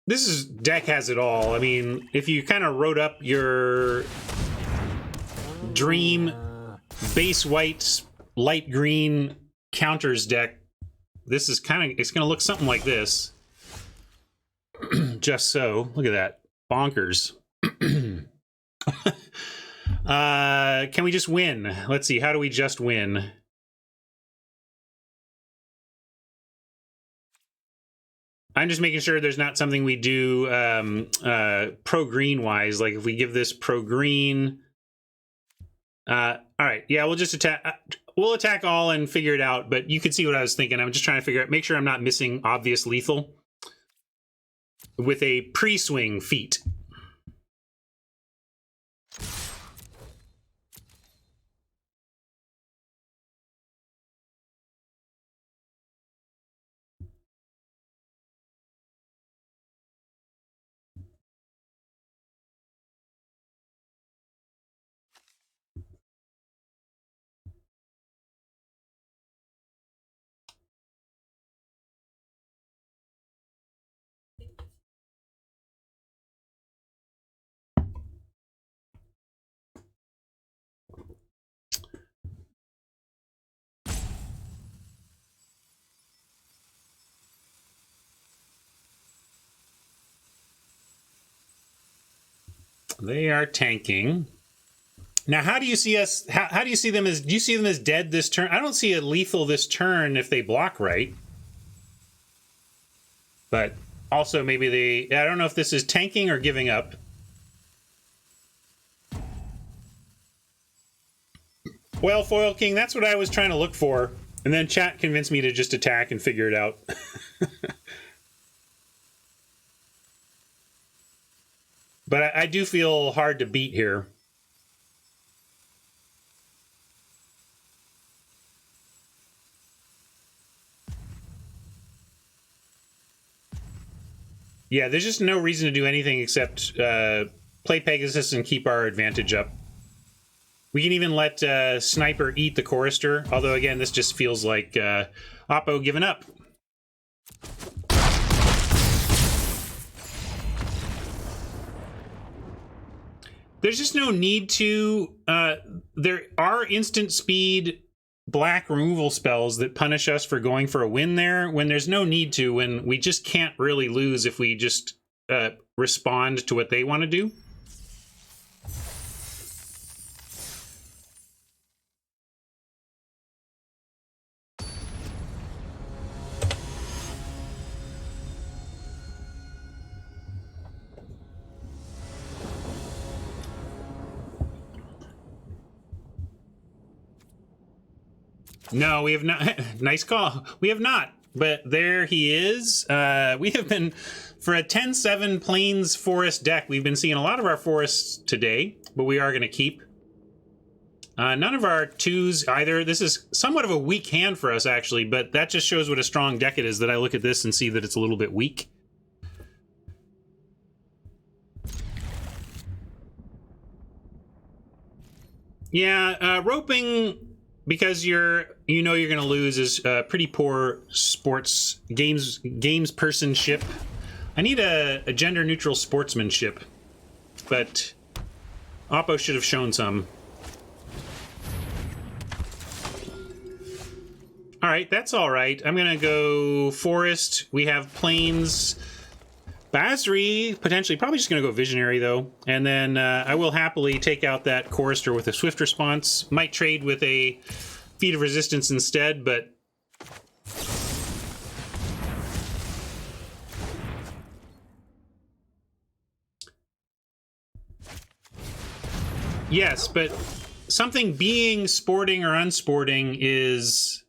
This deck has it all. I mean, if you kind of wrote up your dream base white, light green counters deck, this is it's going to look something like this. Just so. Look at that. Bonkers. Can we just win? Let's see. How do we just win? I'm just making sure there's not something we do pro-green wise. Like if we give this pro-green... all right, yeah, we'll just attack... we'll attack all and figure it out, but you can see what I was thinking. I'm just trying to figure out... Make sure I'm not missing obvious lethal with a pre-swing feat. They are tanking. Now, how do you see us? How do you see them as? Do you see them as dead this turn? I don't see a lethal this turn if they block right. But also maybe they... I don't know if this is tanking or giving up. Well, Foil King, that's what I was trying to look for. And then chat convinced me to just attack and figure it out. But I do feel hard to beat here. Yeah, there's just no reason to do anything except play Pegasus and keep our advantage up. We can even let Sniper eat the Chorister, although again, this just feels like Oppo giving up. There's just no need to... there are instant speed black removal spells that punish us for going for a win there, when there's no need to, when we just can't really lose if we just respond to what they want to do. No, we have not. Nice call. We have not. But there he is. We have been, for a 10-7 Plains Forest deck, we've been seeing a lot of our forests today, but we are going to keep. None of our twos either. This is somewhat of a weak hand for us, actually, but that just shows what a strong deck it is, that I look at this and see that it's a little bit weak. Yeah, roping... because you know you're going to lose is pretty poor sports games personship. I need a gender neutral sportsmanship, but Oppo should have shown some. All right, that's all right. I'm going to go forest. We have plains. Basri, potentially, probably just going to go visionary, though. And then I will happily take out that chorister with a swift response. Might trade with a feat of resistance instead, but... Yes, but something being sporting or unsporting is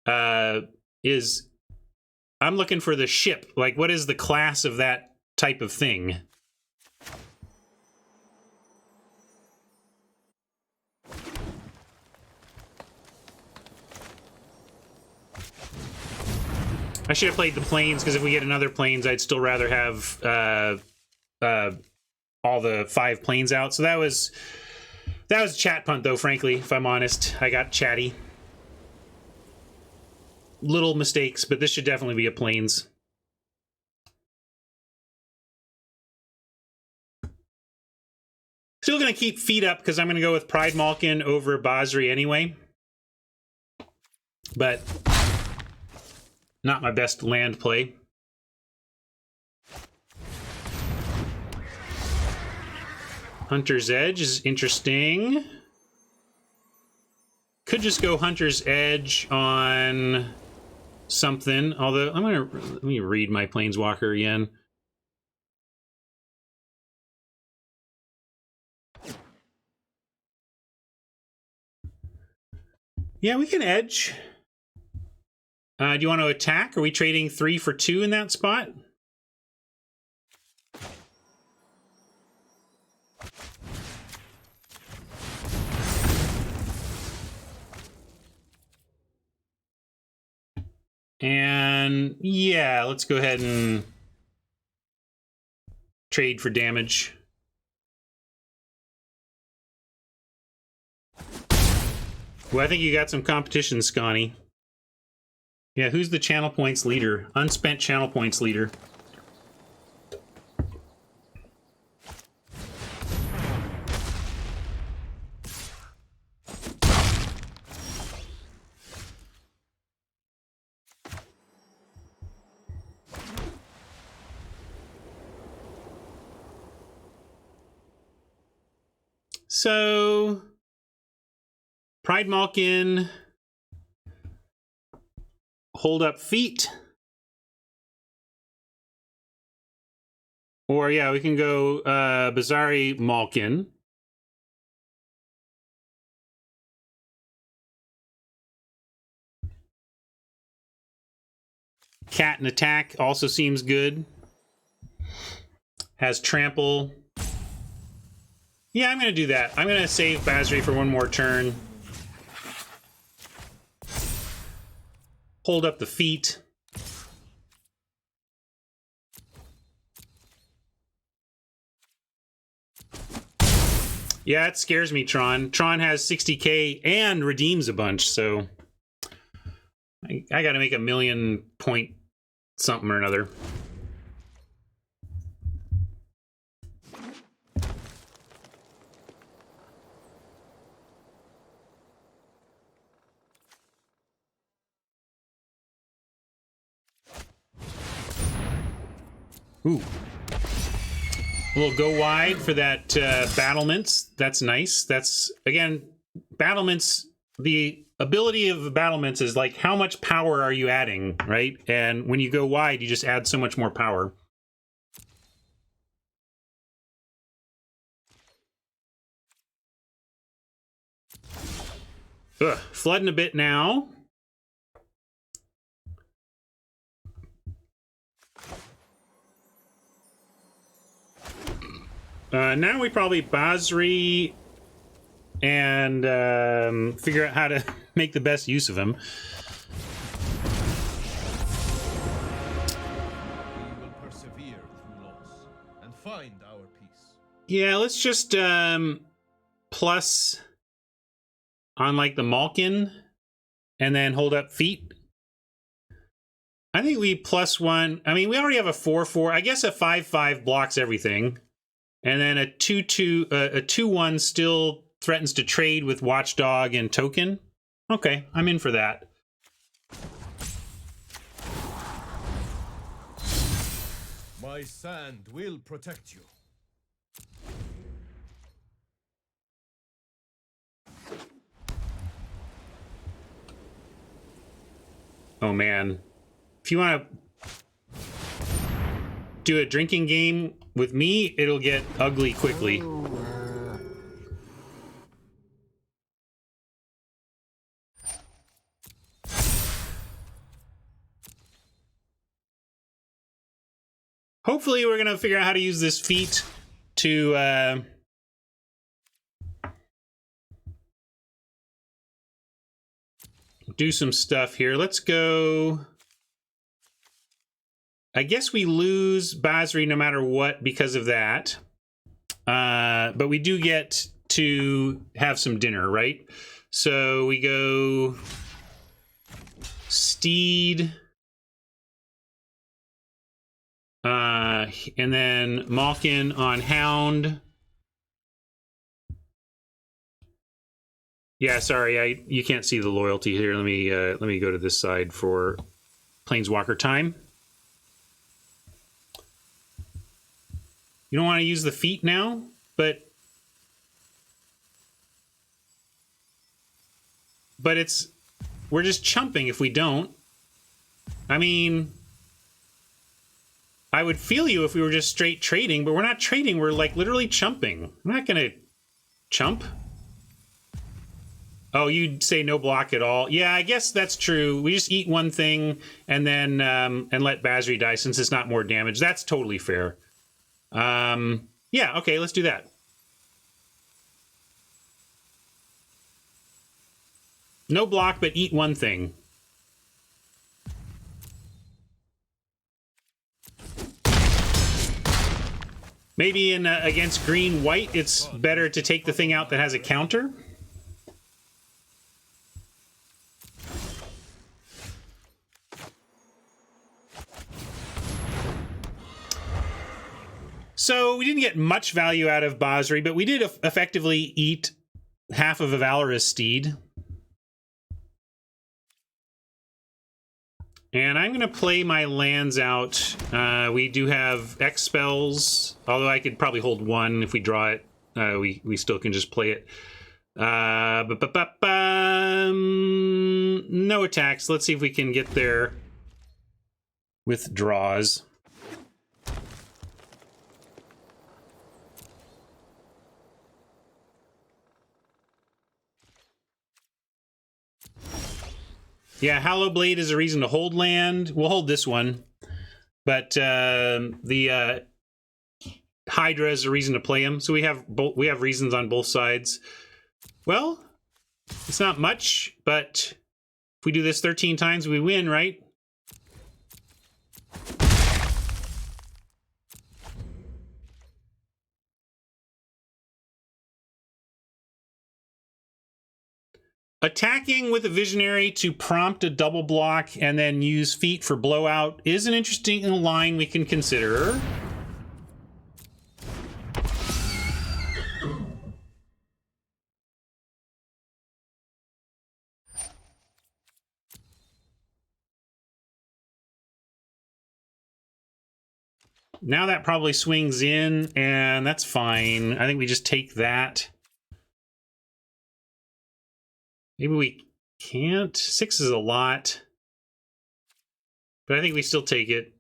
I'm looking for the ship. Like, what is the class of that type of thing? I should have played the planes, because if we get another planes, I'd still rather have all the 5 planes out. So that was a chat punt, though, frankly, if I'm honest. I got chatty. Little mistakes, but this should definitely be a planes. Still going to keep feet up, because I'm going to go with Pride Malkin over Basri anyway. But not my best land play. Hunter's Edge is interesting. Could just go Hunter's Edge on something, although let me read my Planeswalker again. Yeah, we can edge. Do you want to attack? Are we trading 3 for 2 in that spot? And yeah, let's go ahead and trade for damage. Well, I think you got some competition, Scotty. Yeah, who's the channel points leader? Unspent channel points leader. So, Pride Malkin, hold up feet. Or yeah, we can go Bazari Malkin. Cat and attack also seems good. Has trample. Yeah, I'm going to do that. I'm going to save Basri for one more turn. Hold up the feet. Yeah, it scares me, Tron. Tron has 60k and redeems a bunch, so I got to make a million point something or another. Ooh. A little go wide for that battlements. That's nice. That's, again, battlements, the ability of the battlements is like how much power are you adding, right? And when you go wide, you just add so much more power. Ugh, flooding a bit now. Now we probably Basri and figure out how to make the best use of him. We will persevere through loss and find our peace. Yeah, let's just plus on like the Malkin and then hold up feet. I think we +1. I mean, we already have a 4/4. I guess a 5/5 blocks everything. And then a 2/2, a 2/1 still threatens to trade with Watchdog and Token. Okay, I'm in for that. My sand will protect you. Oh man. If you want to do a drinking game with me, it'll get ugly quickly. Hopefully we're going to figure out how to use this feat to do some stuff here. Let's go. I guess we lose Basri no matter what because of that. But we do get to have some dinner, right? So we go Steed. And then Malkin on Hound. Yeah, sorry, you can't see the loyalty here. Let me go to this side for Planeswalker time. You don't want to use the feat now, but we're just chumping if we don't. I mean, I would feel you if we were just straight trading, but we're not trading. We're like literally chumping. I'm not gonna chump. Oh, you'd say no block at all. Yeah, I guess that's true. We just eat one thing and then and let Basri die since it's not more damage. That's totally fair. Yeah, okay, let's do that. No block, but eat one thing. Maybe in against green-white, it's better to take the thing out that has a counter. So we didn't get much value out of Basri, but we did effectively eat half of a Valorous Steed. And I'm going to play my lands out. We do have X spells, although I could probably hold one if we draw it. We still can just play it. No attacks. Let's see if we can get there with draws. Yeah, Hallowblade is a reason to hold land. We'll hold this one. But the Hydra is a reason to play him. So we have reasons on both sides. Well, it's not much, but if we do this 13 times, we win, right? Attacking with a Visionary to prompt a double block and then use feat for blowout is an interesting line we can consider. Now that probably swings in, and that's fine. I think we just take that. Maybe we can't. 6 is a lot. But I think we still take it.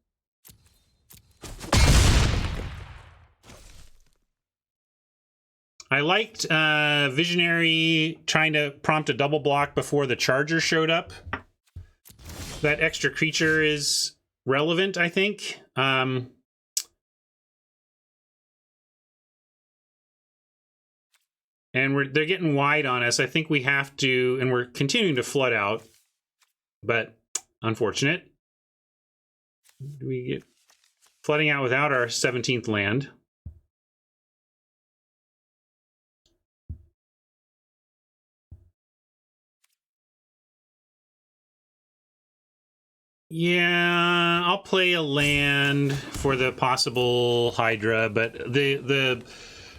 I liked Visionary trying to prompt a double block before the Charger showed up. That extra creature is relevant, I think. And they're getting wide on us. I think we have to, and we're continuing to flood out, but unfortunate. Do we get flooding out without our 17th land? Yeah, I'll play a land for the possible Hydra, but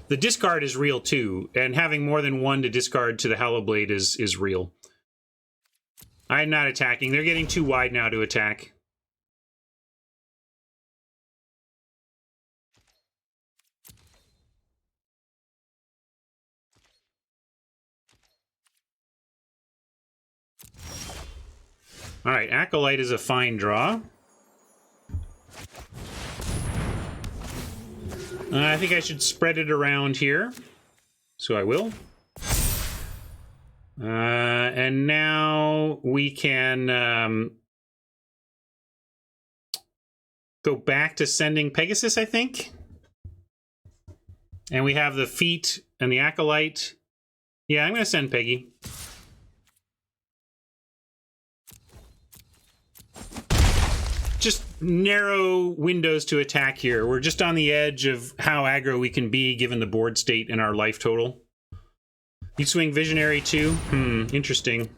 the discard is real too, and having more than one to discard to the Hallowblade is real. I'm not attacking. They're getting too wide now to attack. All right, Acolyte is a fine draw. I think I should spread it around here. So I will. And now we can go back to sending Pegasus, I think. And we have the feet and the Acolyte. Yeah, I'm going to send Peggy. Just narrow windows to attack here. We're just on the edge of how aggro we can be given the board state and our life total. You swing Visionary too? Interesting.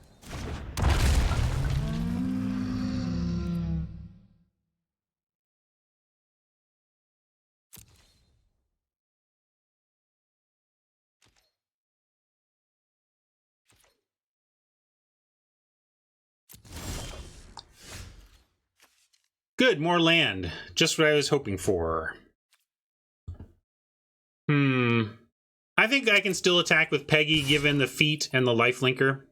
Good, more land. Just what I was hoping for. I think I can still attack with Peggy given the feet and the lifelinker.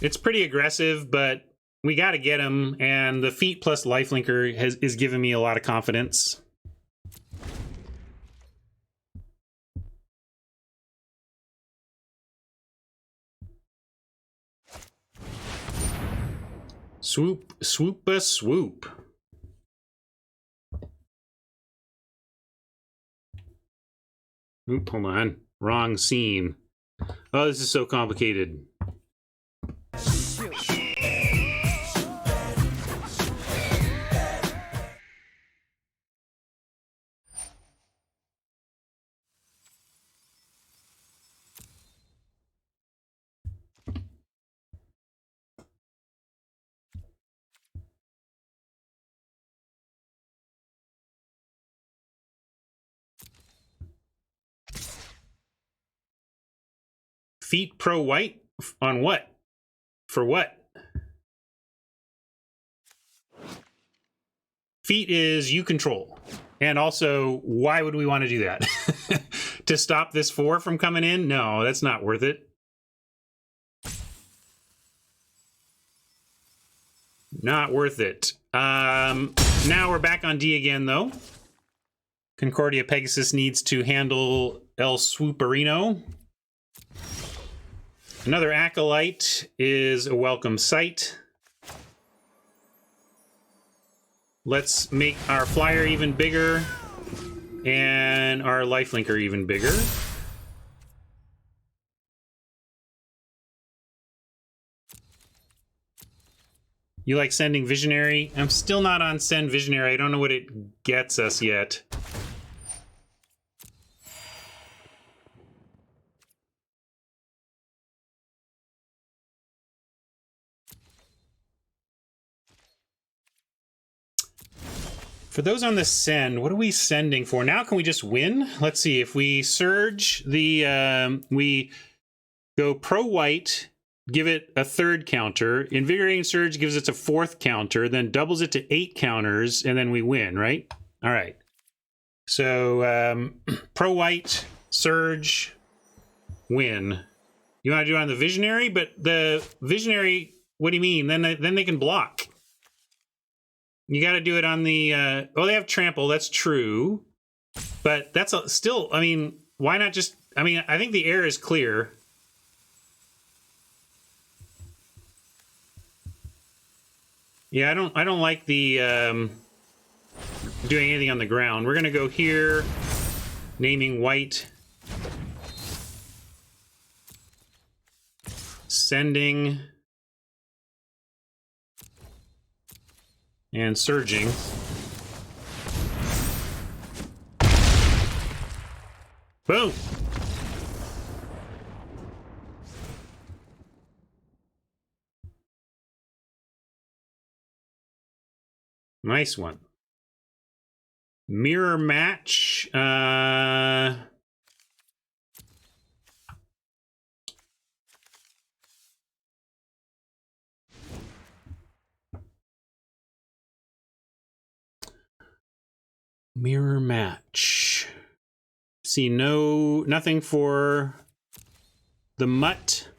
It's pretty aggressive, but we got to get him, and the feet plus lifelinker is giving me a lot of confidence. Swoop, swoop-a swoop. Oop, hold on. Wrong scene. Oh, this is so complicated. Feet pro white? On what? For what? Feet is you control. And also, why would we want to do that? To stop this 4 from coming in? No, that's not worth it. Not worth it. Now we're back on D again, though. Concordia Pegasus needs to handle El Swooperino. Another Acolyte is a welcome sight. Let's make our flyer even bigger and our lifelinker even bigger. You like sending Visionary? I'm still not on send Visionary. I don't know what it gets us yet. For those on the send, what are we sending for? Now can we just win? Let's see. If we surge the... we go pro-white, give it a 3rd counter. Invigorating Surge gives it a 4th counter, then doubles it to 8 counters, and then we win, right? All right. So pro-white, surge, win. You want to do it on the Visionary? But the Visionary, what do you mean? Then they can block. You got to do it on the... oh, they have trample. That's true. But that's still... I mean, why not just... I mean, I think the air is clear. Yeah, I don't like the... doing anything on the ground. We're going to go here. Naming white. Sending... and surging. Boom! Nice one. Mirror match. Mirror match. See, nothing for the mutt.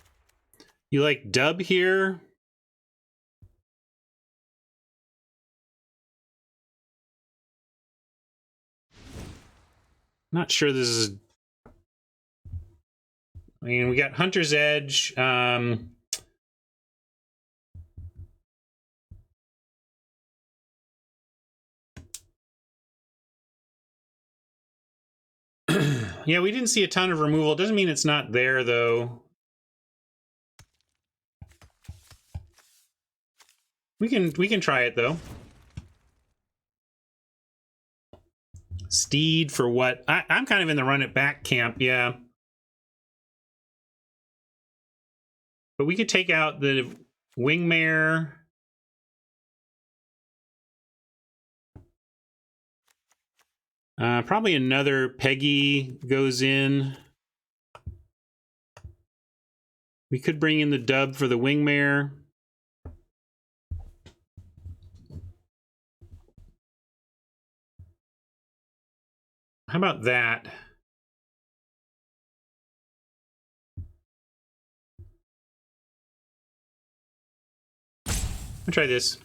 You like dub here? Not sure this is... I mean, we got Hunter's Edge. Yeah, we didn't see a ton of removal. Doesn't mean it's not there, though. We can try it, though. Steed for what? I'm kind of in the run it back camp, yeah. But we could take out the Wingmare. Probably another Peggy goes in. We could bring in the dub for the Wingmare. How about that? I'll try this.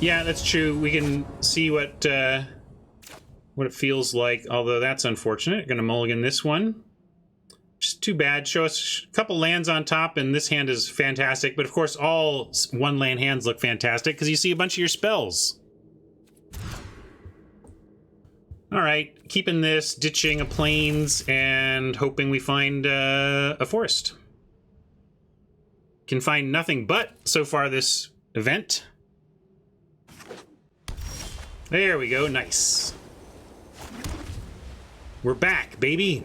Yeah, that's true. We can see what it feels like, although that's unfortunate. Gonna mulligan this one. Just too bad. Show us a couple lands on top, and this hand is fantastic. But of course, all one land hands look fantastic because you see a bunch of your spells. All right, keeping this, ditching a plains, and hoping we find a forest. Can find nothing but so far this event. There we go, nice. We're back, baby.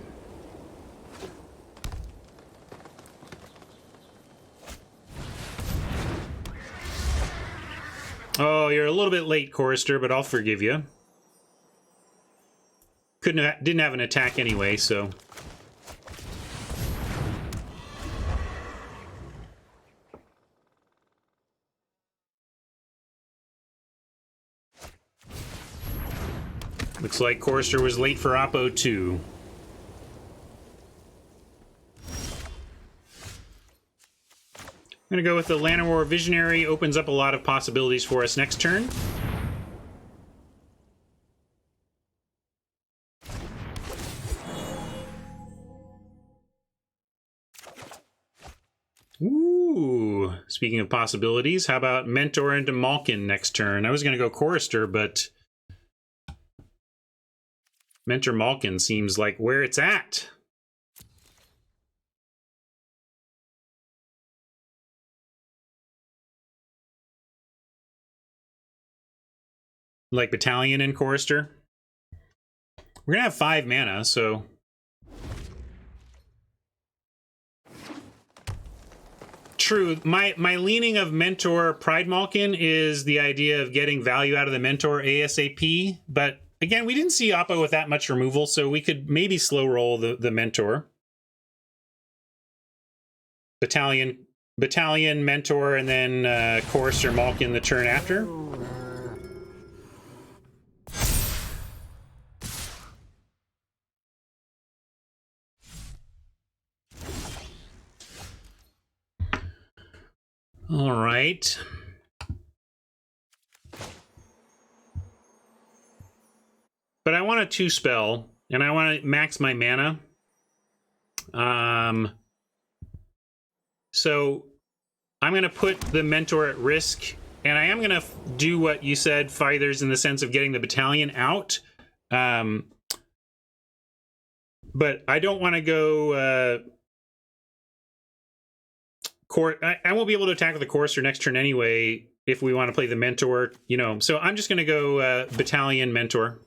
Oh, you're a little bit late, Chorister, but I'll forgive you. Didn't have an attack anyway, so. Looks like Chorister was late for Oppo too. I'm gonna go with the Llanowar Visionary. Opens up a lot of possibilities for us next turn. Ooh, speaking of possibilities, how about Mentor into Malkin next turn? I was gonna go Chorister, but Mentor Malkin seems like where it's at. Like Battalion and Chorister. We're gonna have 5 mana, so. True. My leaning of Mentor Pride Malkin is the idea of getting value out of the Mentor ASAP, but again, we didn't see Oppo with that much removal, so we could maybe slow roll the Mentor. Battalion, Mentor, and then Chorister Malkin the turn after. All right. But I want a 2-spell, and I want to max my mana. So I'm going to put the Mentor at risk, and I am going to do what you said, Fighters, in the sense of getting the Battalion out. But I don't want to go... I won't be able to attack with the Chorister next turn anyway if we want to play the Mentor, you know. So I'm just going to go Battalion Mentor.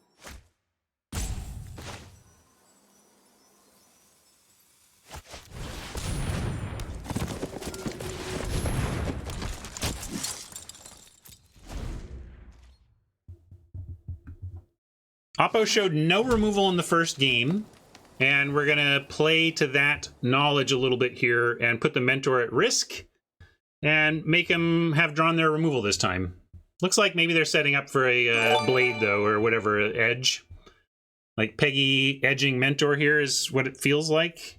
Oppo showed no removal in the first game, and we're going to play to that knowledge a little bit here and put the Mentor at risk and make them have drawn their removal this time. Looks like maybe they're setting up for a blade, though, or whatever, edge. Like Peggy edging Mentor here is what it feels like.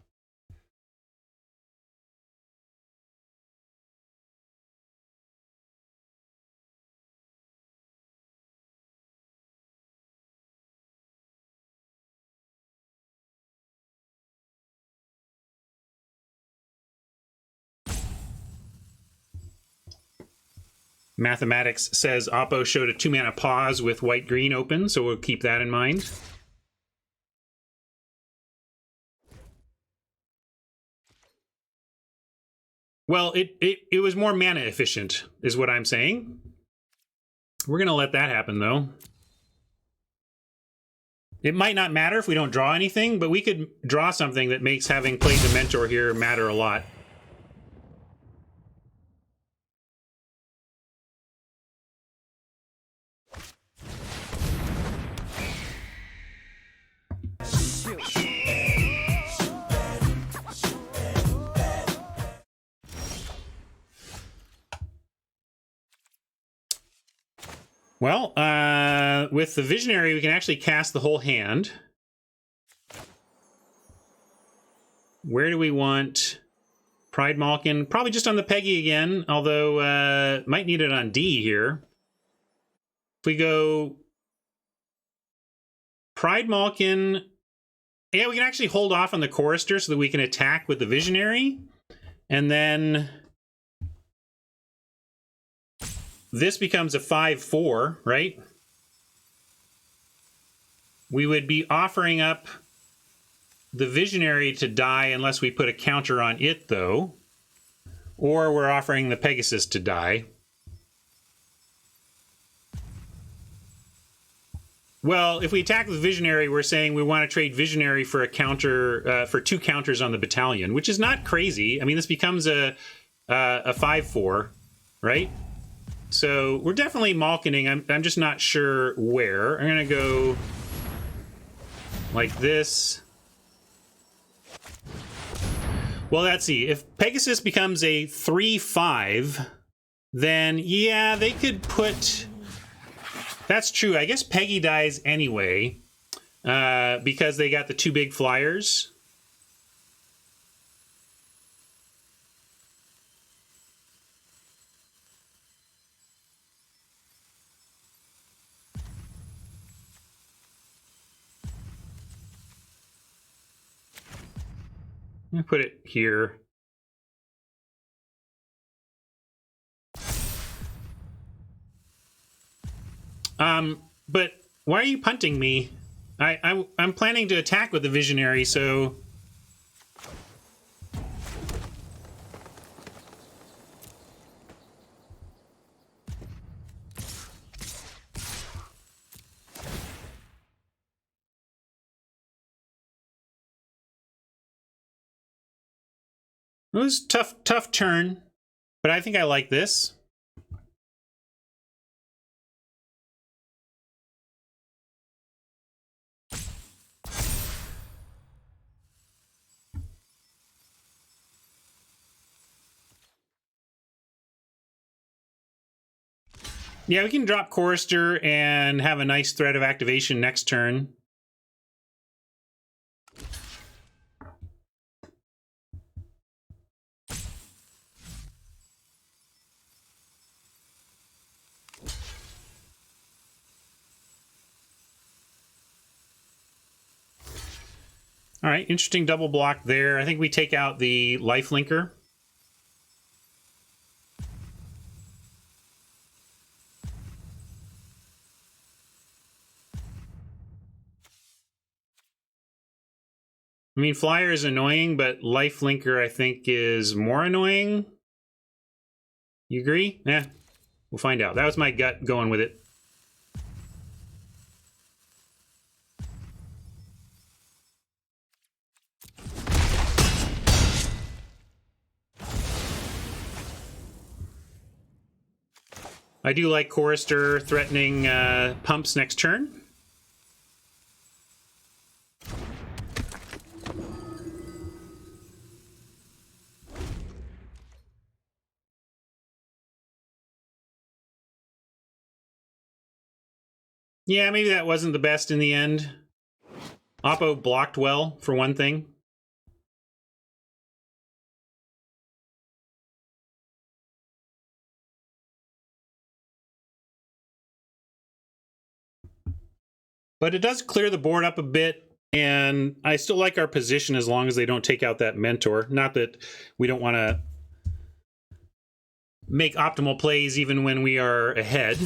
Mathematics says Oppo showed a 2-mana pause with white-green open, so we'll keep that in mind. Well, it was more mana efficient, is what I'm saying. We're going to let that happen, though. It might not matter if we don't draw anything, but we could draw something that makes having played the Mentor here matter a lot. Well, with the Visionary, we can actually cast the whole hand. Where do we want Pride Malkin? Probably just on the Peggy again, although might need it on D here. If we go Pride Malkin, yeah, we can actually hold off on the Chorister so that we can attack with the Visionary. And then this becomes a 5/4, right? We would be offering up the Visionary to die unless we put a counter on it, though. Or we're offering the Pegasus to die. Well, if we attack the Visionary, we're saying we want to trade Visionary for a counter, for 2 counters on the Battalion, which is not crazy. I mean, this becomes a 5/4, right? So we're definitely Malkining. I'm just not sure where. I'm going to go like this. Well, let's see. If Pegasus becomes a 3/5, then yeah, they could put... That's true. I guess Peggy dies anyway because they got the 2 big flyers. I'm gonna put it here. But why are you punting me? I'm planning to attack with the Visionary, so... It was a tough turn, but I think I like this. Yeah, we can drop Chorister and have a nice threat of activation next turn. All right, interesting double block there. I think we take out the lifelinker. I mean, Flyer is annoying, but lifelinker, I think, is more annoying. You agree? Yeah, we'll find out. That was my gut going with it. I do like Chorister threatening pumps next turn. Yeah, maybe that wasn't the best in the end. Oppo blocked well, for one thing. But it does clear the board up a bit, and I still like our position as long as they don't take out that mentor. Not that we don't want to make optimal plays even when we are ahead.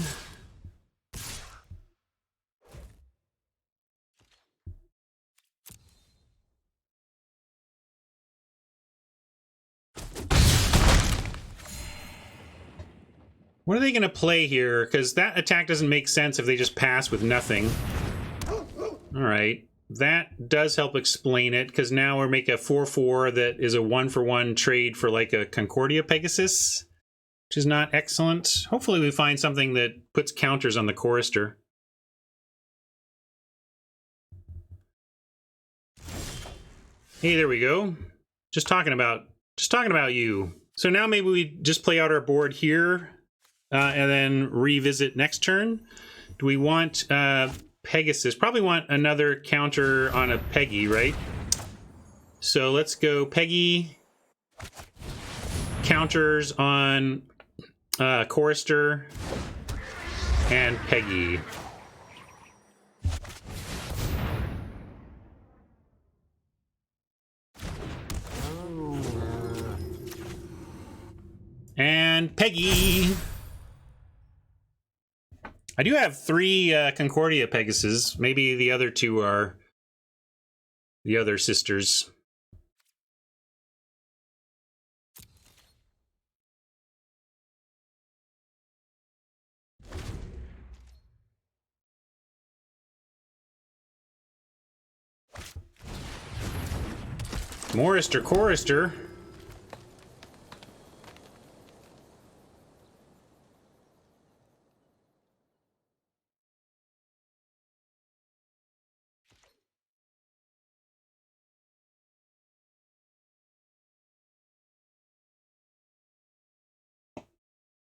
What are they going to play here? Because that attack doesn't make sense if they just pass with nothing. All right. That does help explain it, because now we're making a 4-4 that is a 1-for-1 trade for like a Concordia Pegasus, which is not excellent. Hopefully we find something that puts counters on the Chorister. Hey, there we go. Just talking about you. So now maybe we just play out our board here. And then revisit next turn. Do we want Pegasus? Probably want another counter on a Peggy, right? So let's go Peggy. Counters on Chorister and Peggy. And Peggy. I do have 3 Concordia Pegasus. Maybe the other 2 are the other sisters. Morister, Chorister.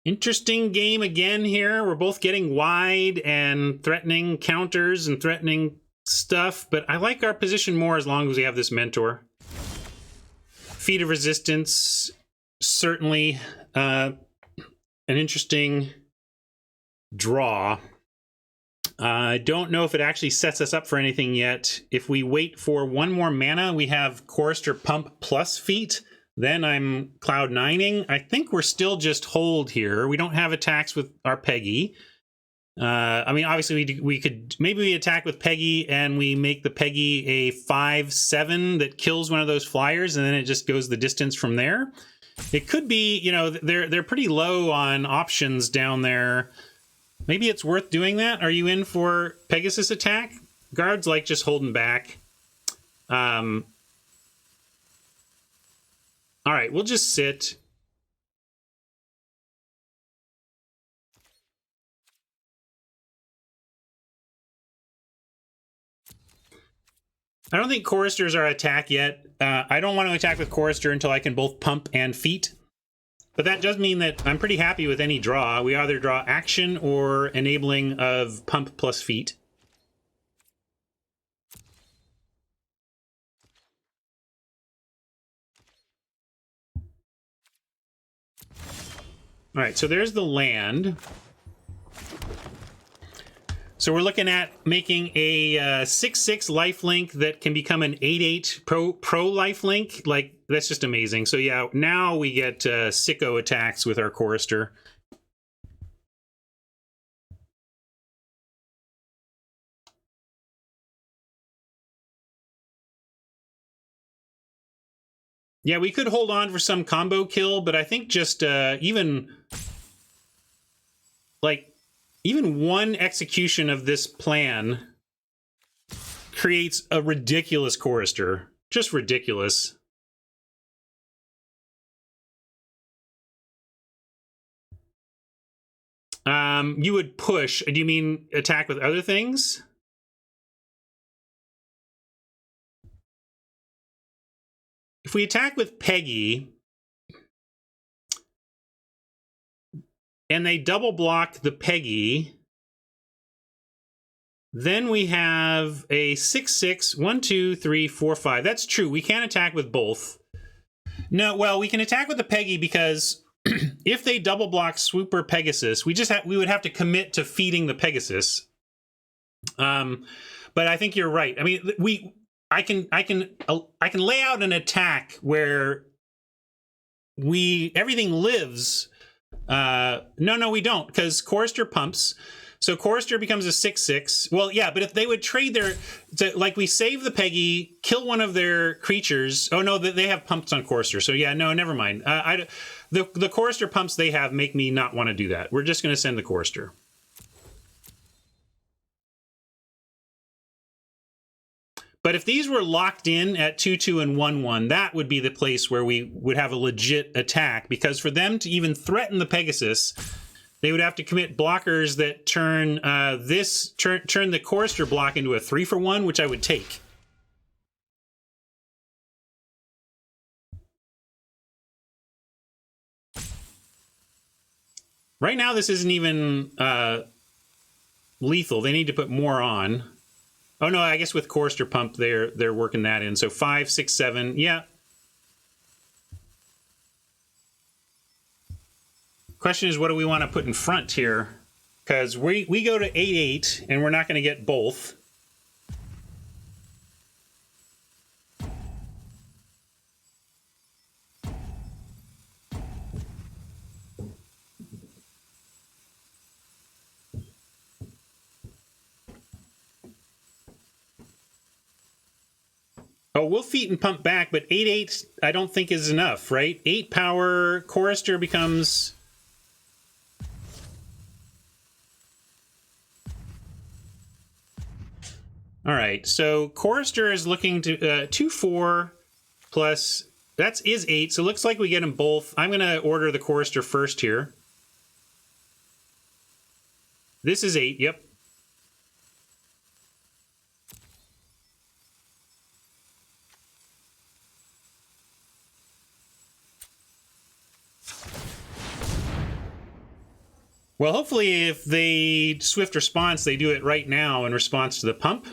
Interesting game again here. We're both getting wide and threatening counters and threatening stuff, but I like our position more as long as we have this mentor. Feat of Resistance, certainly an interesting draw. I don't know if it actually sets us up for anything yet. If we wait for 1 more mana, we have Chorister Pump plus Feat. Then I'm Cloud 9ing. I think we're still just hold here. We don't have attacks with our Peggy. I mean, obviously we could maybe we attack with Peggy and we make the Peggy a 5/7 that kills one of those flyers, and then it just goes the distance from there. It could be, you know, they're pretty low on options down there. Maybe it's worth doing that. Are you in for Pegasus attack? Guards like just holding back. All right, we'll just sit. I don't think Choristers are attack yet. I don't want to attack with Chorister until I can both pump and feat. But that does mean that I'm pretty happy with any draw. We either draw action or enabling of pump plus feat. All right, so there's the land. So we're looking at making a 6/6 lifelink that can become an 8/8 pro lifelink. Like, that's just amazing. So yeah, now we get sicko attacks with our Chorister. Yeah, we could hold on for some combo kill, but I think just even one execution of this plan creates a ridiculous Chorister. Just ridiculous. You would push. Do you mean attack with other things? If we attack with Peggy and they double block the Peggy, Then we have a 6/6, 1, 2, 3, 4, 5. That's true. We can't attack with both. No, well, we can attack with the Peggy because if they double block Swooper Pegasus, we would have to commit to feeding the Pegasus. But I think you're right. I mean, I can lay out an attack where everything lives. No, we don't, because Chorister pumps. So Chorister becomes a 6/6. Well, yeah, but if they would trade like we save the Peggy, kill one of their creatures. Oh no, they have pumps on Chorister. So yeah, no, never mind. The Chorister pumps they have make me not want to do that. We're just going to send the Chorister. But if these were locked in at 2/2 and 1/1, that would be the place where we would have a legit attack, because for them to even threaten the Pegasus, they would have to commit blockers that turn turn the Chorister block into a 3-for-1, which I would take. Right now, this isn't even lethal. They need to put more on. Oh no, I guess with Chorister pump, they're working that in. So 5, 6, 7, yeah. Question is, what do we want to put in front here? Because we go to 8/8, and we're not going to get both. Oh, we'll feet and pump back, but 8/8 I don't think is enough, right? 8 power, Chorister becomes... All right, so Chorister is looking to 2/4 plus... That is 8, so it looks like we get them both. I'm going to order the Chorister first here. This is 8, yep. Well, hopefully if they swift response, they do it right now in response to the pump.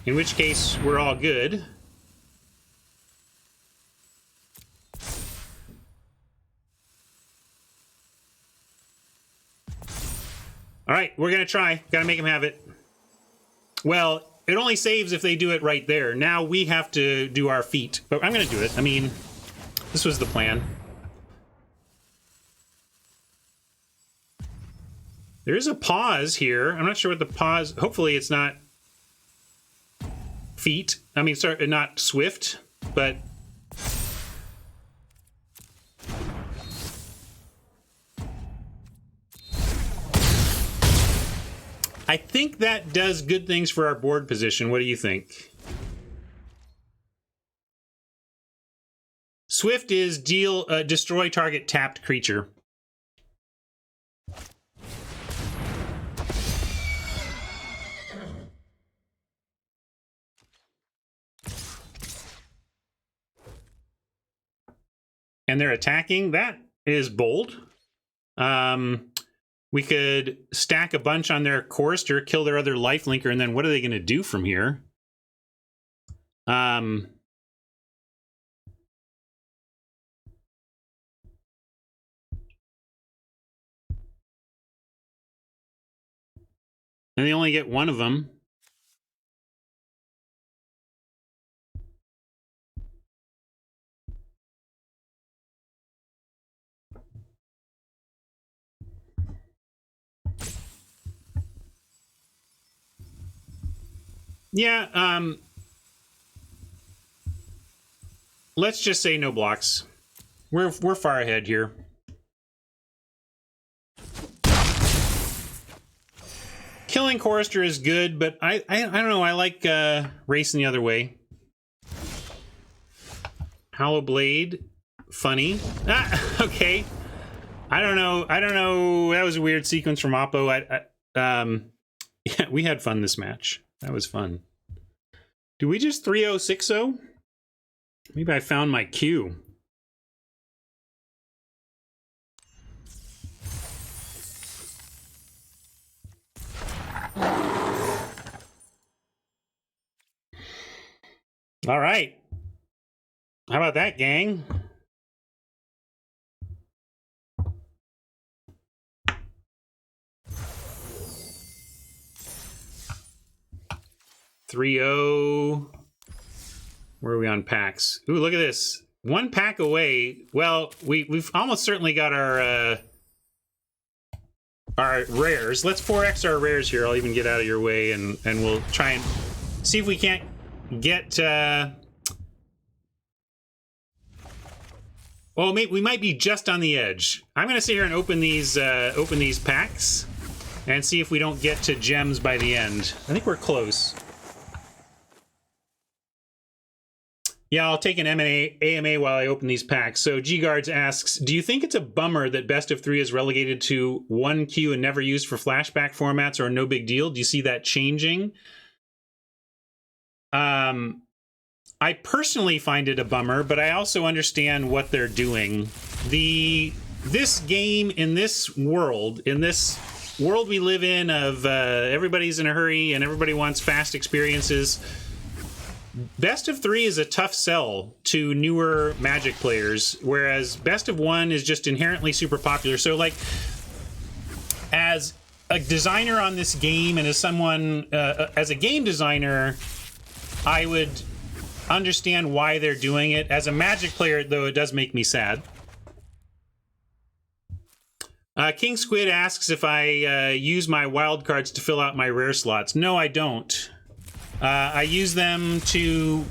In which case, we're all good. All right, we're going to try. Got to make them have it. Well, it only saves if they do it right there. Now we have to do our feet. But I'm going to do it. I mean, this was the plan. There is a pause here. I'm not sure what the pause... Hopefully it's not feet. I mean, sorry, not swift, but... I think that does good things for our board position. What do you think? Swift is destroy target tapped creature. And they're attacking. That is bold. We could stack a bunch on their Chorister, kill their other lifelinker, and then what are they going to do from here? And they only get one of them. Yeah, let's just say no blocks. We're far ahead here. Killing Chorister is good, but I don't know. I like racing the other way. Hollow Blade, funny. Ah, okay. I don't know. That was a weird sequence from Oppo. Yeah, we had fun this match. That was fun. Do we just 3-0-6-0? Maybe I found my cue. All right. How about that, gang? .30. Where are we on packs? Ooh, look at this. One pack away. Well, we've almost certainly got our rares. Let's 4x our rares here. I'll even get out of your way, and we'll try and see if we can't get... Well, we might be just on the edge. I'm going to sit here and open these packs and see if we don't get to gems by the end. I think we're close. Yeah, I'll take an AMA while I open these packs. So G-Guards asks, do you think it's a bummer that Best of 3 is relegated to 1 queue and never used for flashback formats, or no big deal? Do you see that changing? I personally find it a bummer, but I also understand what they're doing. This game, in this world we live in of everybody's in a hurry and everybody wants fast experiences, Best of 3 is a tough sell to newer Magic players, whereas Best of 1 is just inherently super popular. So, like, as a designer on this game and as someone, as a game designer, I would understand why they're doing it. As a Magic player, though, it does make me sad. King Squid asks if I use my wild cards to fill out my rare slots. No, I don't. I use them to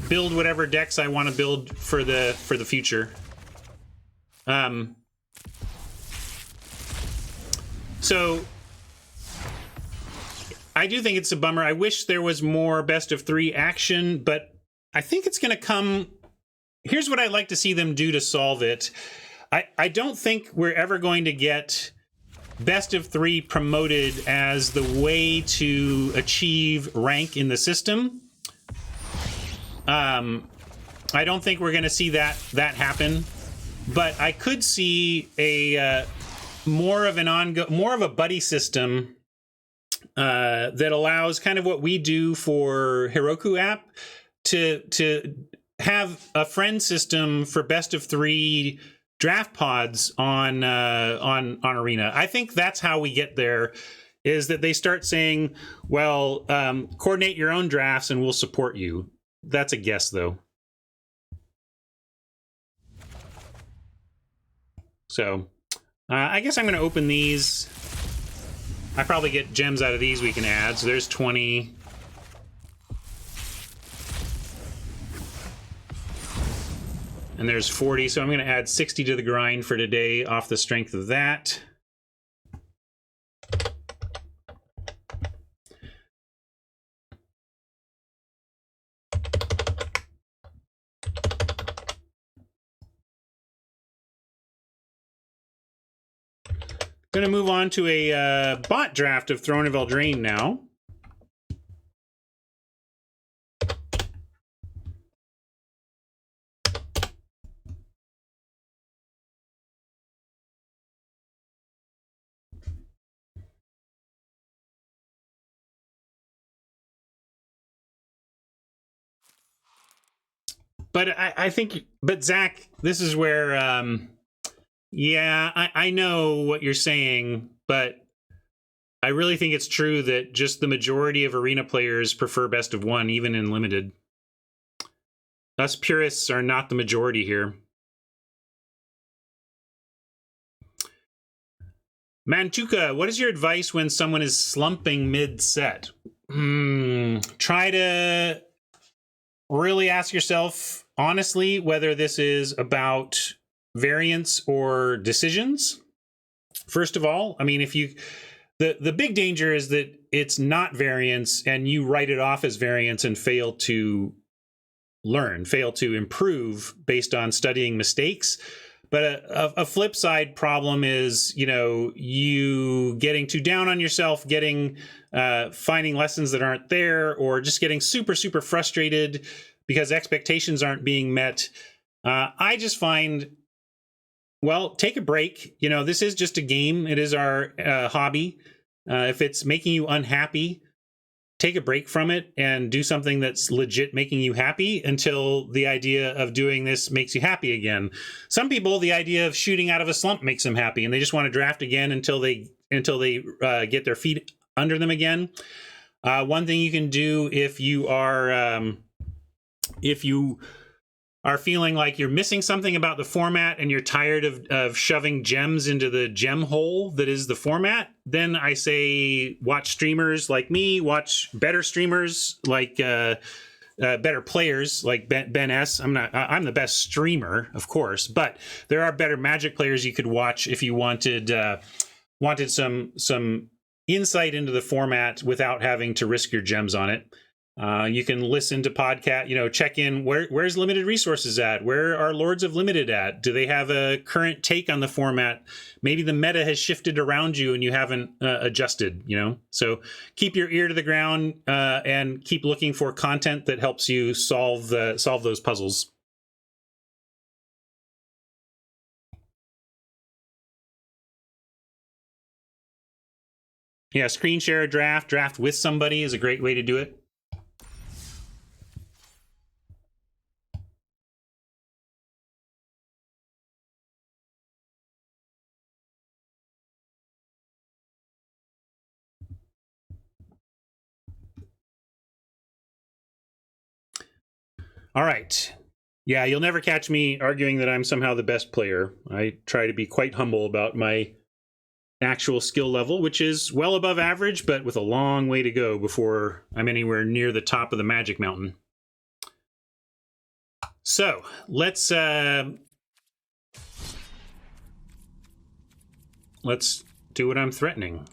build whatever decks I want to build for the future. So I do think it's a bummer. I wish there was more Best of 3 action, but I think it's going to come. Here's what I'd like to see them do to solve it. I don't think we're ever going to get Best of 3 promoted as the way to achieve rank in the system. I don't think we're going to see that happen, but I could see a more of a buddy system that allows kind of what we do for Heroku app to have a friend system for Best of 3 draft pods on Arena. I think that's how we get there, is that they start saying, well, coordinate your own drafts and we'll support you. That's a guess, though. So I guess I'm going to open these. I probably get gems out of these we can add. So there's 20. And there's 40, so I'm going to add 60 to the grind for today off the strength of that. Going to move on to a bot draft of Throne of Eldraine now. But I think, but Zach, this is where, yeah, I know what you're saying, but I really think it's true that just the majority of Arena players prefer Best of 1, even in Limited. Us purists are not the majority here. Mantuka, what is your advice when someone is slumping mid-set? Try to really ask yourself honestly whether this is about variance or decisions. First of all, I mean, if you the big danger is that it's not variance and you write it off as variance and fail to learn, fail to improve based on studying mistakes. But a flip side problem is, you know, you getting too down on yourself, finding lessons that aren't there, or just getting super, super frustrated because expectations aren't being met. I just find, well, take a break. You know, this is just a game. It is our hobby. If it's making you unhappy, take a break from it and do something that's legit making you happy until the idea of doing this makes you happy again. Some people, the idea of shooting out of a slump makes them happy, and they just want to draft again until they get their feet under them again. One thing you can do if you are feeling like you're missing something about the format and you're tired of shoving gems into the gem hole that is the format, then I say watch streamers like me, watch better streamers like better players like Ben S. I'm the best streamer, of course, but there are better Magic players you could watch if you wanted some insight into the format without having to risk your gems on it. You can listen to podcast, check in where's Limited Resources at? Where are Lords of Limited at? Do they have a current take on the format? Maybe the meta has shifted around you and you haven't adjusted, So keep your ear to the ground and keep looking for content that helps you solve those puzzles. Yeah, screen share a draft with somebody is a great way to do it. All right. Yeah, you'll never catch me arguing that I'm somehow the best player. I try to be quite humble about my actual skill level, which is well above average, but with a long way to go before I'm anywhere near the top of the Magic Mountain. So let's do what I'm threatening.